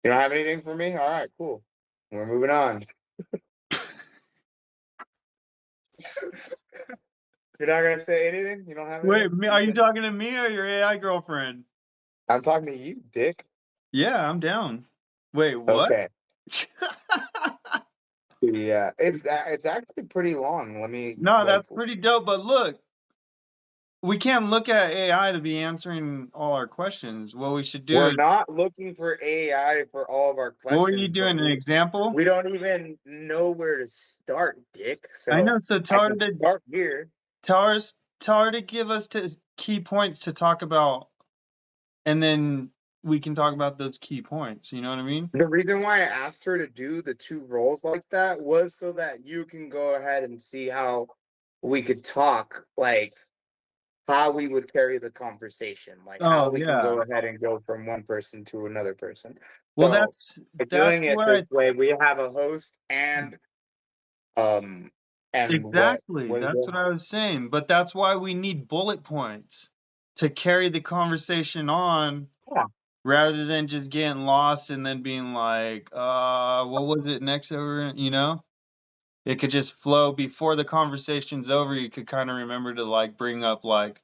You don't have anything for me? All right, cool. We're moving on. You're not gonna say anything? You don't have anything? Wait, are you talking to me or your AI girlfriend? I'm talking to you, Dick. Yeah, I'm down. Wait, what? Okay. Yeah, it's actually pretty long. Let me No, like that's pretty dope, but look, we can't look at AI to be answering all our questions. What we should do we're is not looking for AI for all of our what were you questions, but doing? An example? we don't even know where to start, Dick. I So know, so I can start here. tell her to give us key points to talk about, and then we can talk about those key points, you know what I mean? The reason why I asked her to do the two roles like that was so that you can go ahead and see how we could talk, like how we would carry the conversation, like how Oh, we can yeah. go ahead and go from one person to another person. Well, So by that's doing it what this I way, we have a host um and exactly, what is that's it? what I was saying, but that's why we need bullet points to carry the conversation on Yeah. rather than just getting lost and then being like, what was it next over, you know? It could just flow before the conversation's over, you could kinda remember to, like, bring up, like,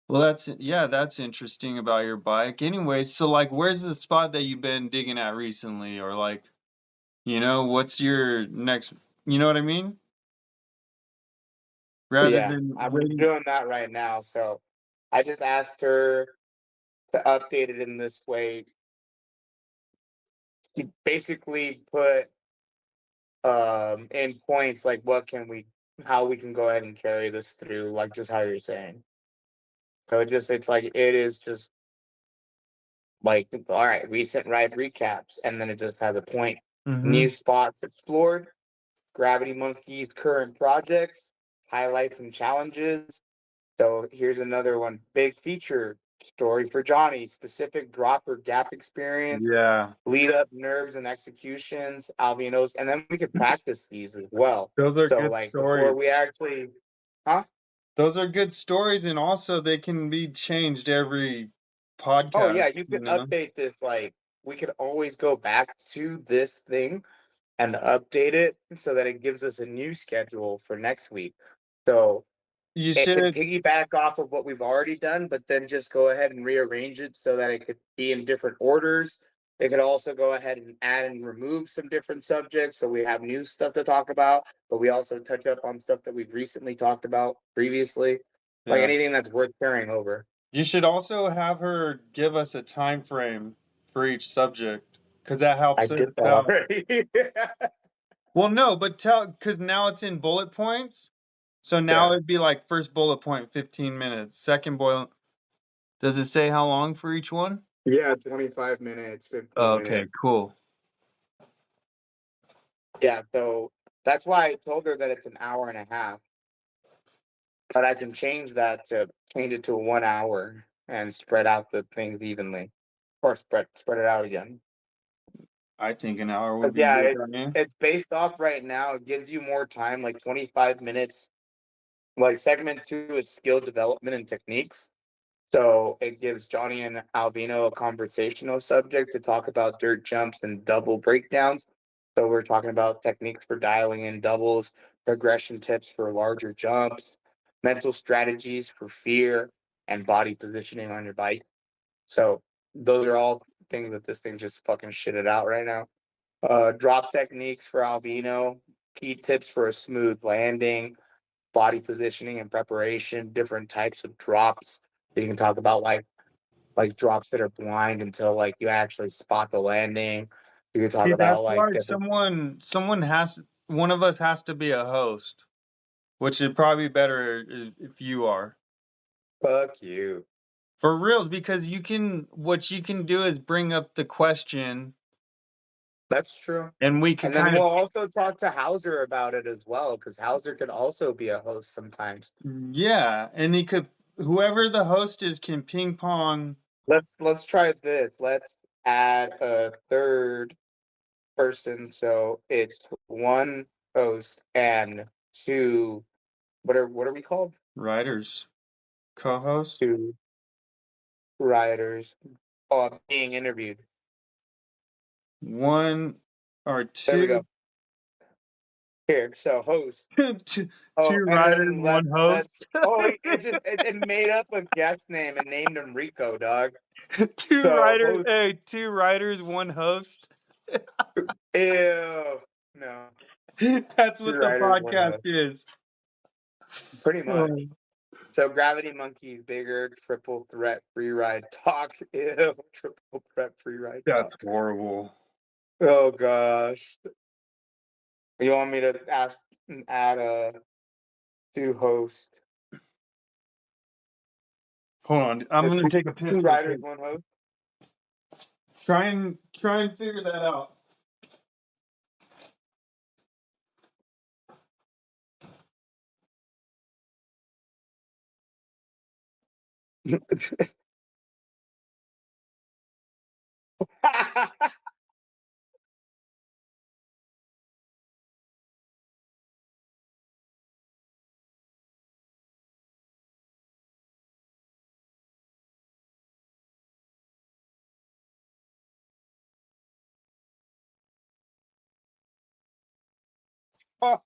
"Well, that's interesting about your bike. Anyways, so, like, where's the spot that you've been digging at recently?" Or, like, "What's your next" you know what I mean? Rather Yeah, than I'm just waiting. doing that right now. So I just asked her to update it in this way. She basically put in points like what can we how we can go ahead and carry this through, like just how you're saying. So it's like it is just like all right, recent ride recaps, and then it just has a point. New Mhm. spots explored, Gravity Monkey's current projects, highlights and challenges. So here's another one. Big feature story for Johnny, specific drop or gap experience, Yeah. lead up nerves and executions, Albinos, and then we could practice these as well. Those are So good like before stories. we actually huh? Those are good stories, and also they can be changed every Oh podcast, yeah, you you could know? update this like we could always go back to this thing and update it so that it gives us a new schedule for next week. So You it could should piggyback off of what we've already done, but then just go ahead and rearrange it so that it could be in different orders. It could also go ahead and add and remove some different subjects so we have new stuff to talk about, but we also touch up on stuff that we've recently talked about previously, like yeah. anything that's worth carrying over. You should also have her give us a time frame for each subject, because that I helps her did that tell. already. Well, no, but because now it's in bullet points, so now Yeah. it'd be like first bullet point, 15 minutes, second bullet does it say how long for each one? Yeah, 25 minutes, 15 Oh, okay, minutes. cool. Yeah, so that's why I told her that it's an hour and a half. But I can change it to 1 hour and spread out the things evenly, or spread it out again. I think an hour would But be yeah, good on you. it's based off right now, it gives you more time, like 25 minutes. Like segment 2 is skill development and techniques. So it gives Johnny and Alvino a conversational subject to talk about dirt jumps and double breakdowns. So we're talking about techniques for dialing in doubles, progression tips for larger jumps, mental strategies for fear, and body positioning on your bike. So those are all things that this thing just fucking shitted out right now. Drop techniques for Alvino, key tips for a smooth landing, body positioning and preparation, different types of drops that you can talk about, like drops that are blind until like you actually spot the landing. You can talk See, about that's like why different. someone has one of us has to be a host, which is probably better if you are. Fuck you. For reals, because what you can do is bring up the question That's true. and we could And then kind we'll of also talk to Hauser about it as well, because Hauser could also be a host sometimes. yeah, and he could whoever the host is can ping pong. Let's try this. Let's add a third person, so it's one host and two. What are we called? Writers, co-host, Two writers. Oh, being interviewed. one or There we two. go. Here, so host. two Oh, and writers, then one host. it made up a guest name and named him Rico, dog. Two So writers. host. Hey, two writers, one host. Ew. No. That's Two what the writers, one podcast host. is. Pretty much. Oh, So Gravity Monkeys, bigger, triple threat free ride talk. Ew. Triple threat free ride that's talk. horrible. Oh gosh. You want me to add a two host? Hold on, I'm gonna take a piss. Two writers, one host. Try and figure that out. Oh,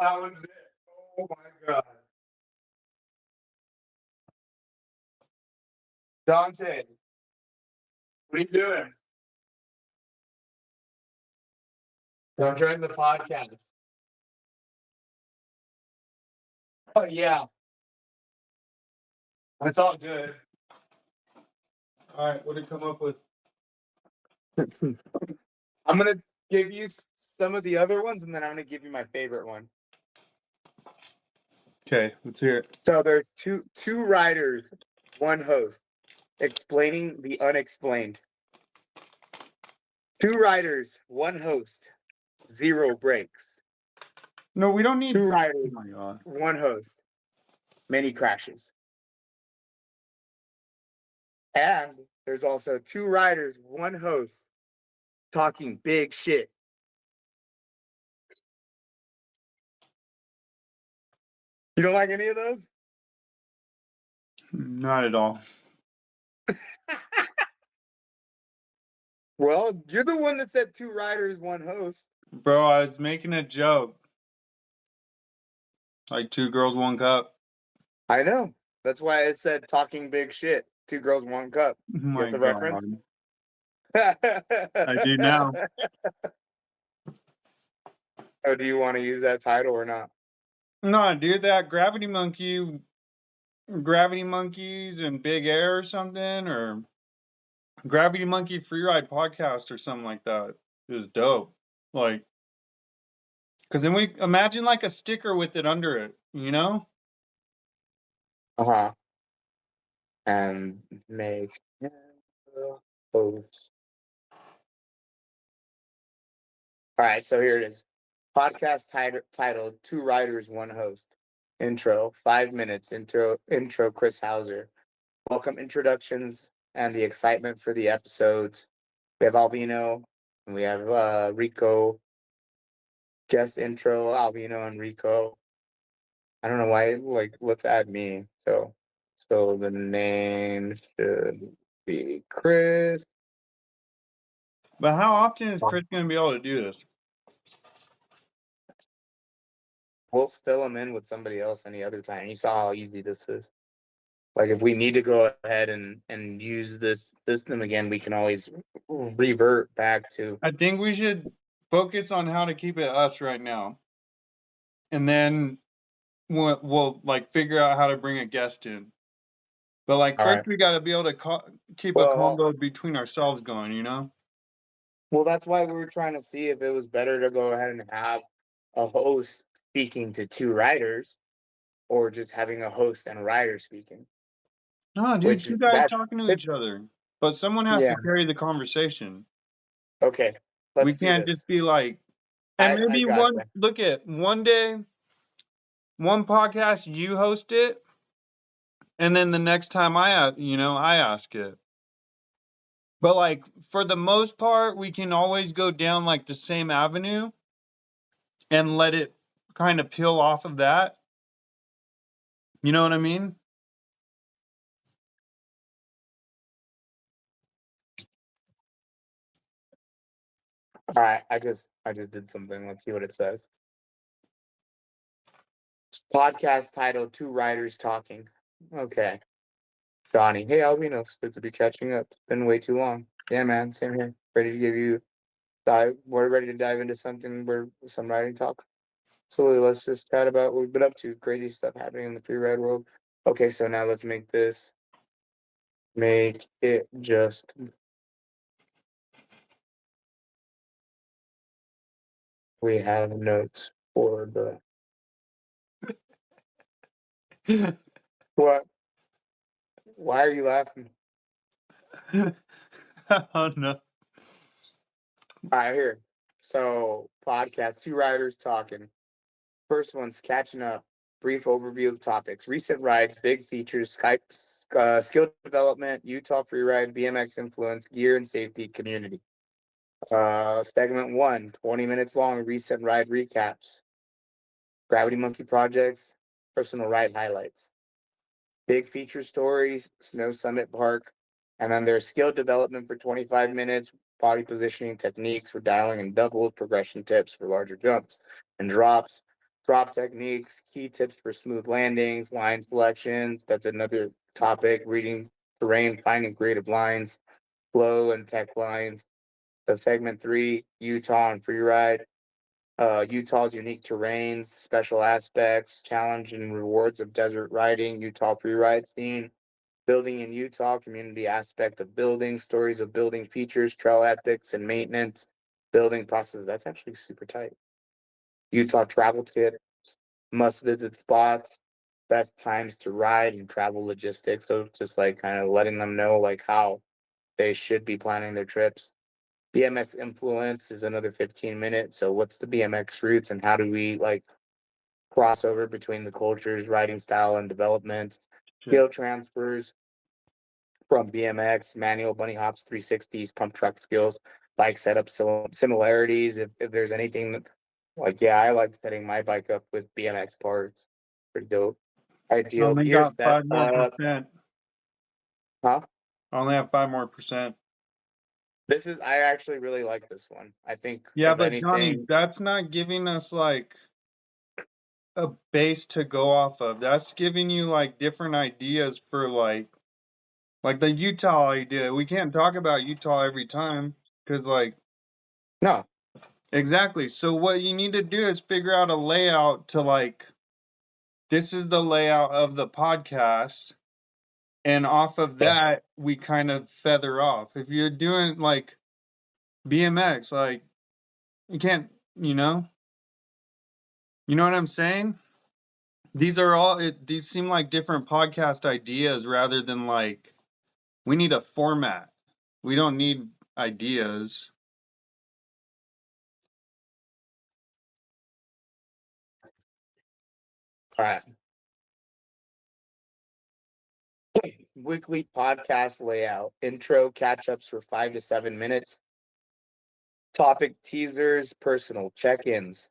that was it. Oh my god. Dante, what are you doing? Don't join the podcast. Oh yeah. That's all good. All right, what did you come up with? I'm gonna give you some of the other ones, and then I'm gonna give you my favorite one. Okay, let's hear it. So there's two writers, one host, explaining the unexplained. Two writers, one host, zero breaks. No, we don't need. Two writers, Oh my god. one host, many crashes. And there's also two writers, one host, talking big shit. You don't like any of those? Not at all. Well, you're the one that said two writers, one host. Bro, I was making a joke. Like two girls, one cup. I know. That's why I said talking big shit. Two girls, one cup. Oh my Get the god. reference? I do now. Oh, do you want to use that title or not? No, dude, that Gravity Monkeys and Big Air or something, or Gravity Monkey Freeride podcast or something like that is dope. Like, because then we imagine like a sticker with it under it, you know? Uh-huh. And make post. All right, so here it is. Podcast titled Two Writers, One Host. Intro, 5 minutes. Intro, Chris Hauser. Welcome introductions and the excitement for the episodes. We have Albino and we have Rico. Guest intro, Albino and Rico. I don't know why, like, let's add me. So the name should be Chris. But how often is Chris going to be able to do this? We'll fill him in with somebody else any other time. You saw how easy this is. Like, if we need to go ahead and use this system again, we can always revert back to. I think we should focus on how to keep it us right now. And then we'll like figure out how to bring a guest in. But like first we got to be able to keep a combo between ourselves going, you know? Well, that's why we were trying to see if it was better to go ahead and have a host speaking to two writers or just having a host and a writer speaking. No, dude, two guys talking to each other. But someone has to carry the conversation. Okay. We can't just be like, and maybe look at one day, one podcast you host it, and then the next time I ask it. But like for the most part, we can always go down like the same avenue and let it kind of peel off of that. You know what I mean? All right, I just did something. Let's see what it says. Podcast title: Two Writers Talking. Okay. Donnie, hey Albinos, good to be catching up. It's been way too long. Yeah, man, same here. Ready to give you we're ready to dive into something where some writing talk. Absolutely, let's just chat about what we've been up to. Crazy stuff happening in the free ride world. Okay, so now let's make it just we have notes for the what? Why are you laughing? Oh no. All right, here. So podcast, two writers talking. First one's catching up. Brief overview of topics: recent rides, big features, Skype, skill development, Utah free ride, BMX influence, gear and safety, community. Segment 1, 20 minutes long, recent ride recaps, Gravity Monkey projects, personal ride highlights, big feature stories, Snow Summit Park, and then there's skill development for 25 minutes, body positioning techniques for dialing and doubles, progression tips for larger jumps and drops, drop techniques, key tips for smooth landings, line selections. That's another topic, reading terrain, finding creative lines, flow and tech lines. So segment 3, Utah and free ride. Utah's unique terrains, special aspects, challenge and rewards of desert riding, Utah free ride scene, building in Utah, community aspect of building, stories of building features, trail ethics and maintenance, building process. That's actually super tight. Utah travel tips, must visit spots, best times to ride and travel logistics. So just like kind of letting them know like how they should be planning their trips. BMX influence is another 15 minutes. So what's the BMX roots and how do we like crossover between the cultures, riding style and developments, skill transfers from BMX, manual bunny hops, 360s, pump truck skills, bike setup similarities. If there's anything that, like, yeah, I like setting my bike up with BMX parts. Pretty dope. Ideal Only gear got set 5% more. Huh? I only have 5% more. I actually really like this one. I think Yeah, if but Johnny, anything, that's not giving us like a base to go off of. That's giving you like different ideas for like the Utah idea. We can't talk about Utah every time because like no. exactly. So what you need to do is figure out a layout to like this is the layout of the podcast. And off of that, we kind of feather off. If you're doing like BMX, like you can't, you know what I'm saying? These are all these seem like different podcast ideas rather than like we need a format. We don't need ideas. All right. Weekly podcast layout, intro, catch ups for 5 to 7 minutes, topic teasers, personal check ins.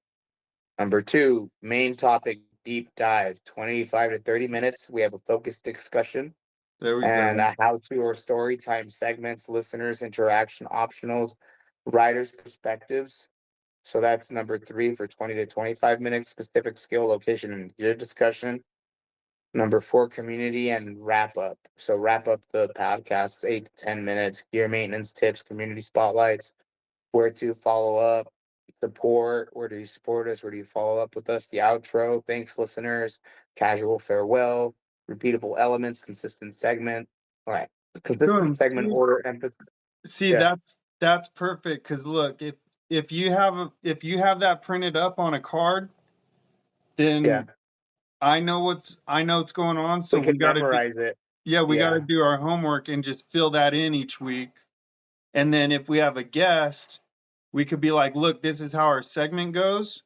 Number 2, main topic deep dive, 25 to 30 minutes. We have a focused discussion There we and go. a how to or story time segments, listeners, interaction optionals, writers' perspectives. So that's number 3 for 20 to 25 minutes, specific skill, location, and gear discussion. Number 4, community and wrap up. So wrap up the podcast, 8 to 10 minutes, gear maintenance tips, community spotlights, where to follow up, support, where do you support us, where do you follow up with us, the outro, thanks listeners, casual farewell, repeatable elements, consistent segment. All right. Boom. Consistent segment order emphasis. See, Yeah. that's perfect because look, if you have that printed up on a card, then Yeah. I know what's going on. So We can memorize it. Yeah, we got to Yeah. do our homework and just fill that in each week. And then if we have a guest, we could be like, look, this is how our segment goes.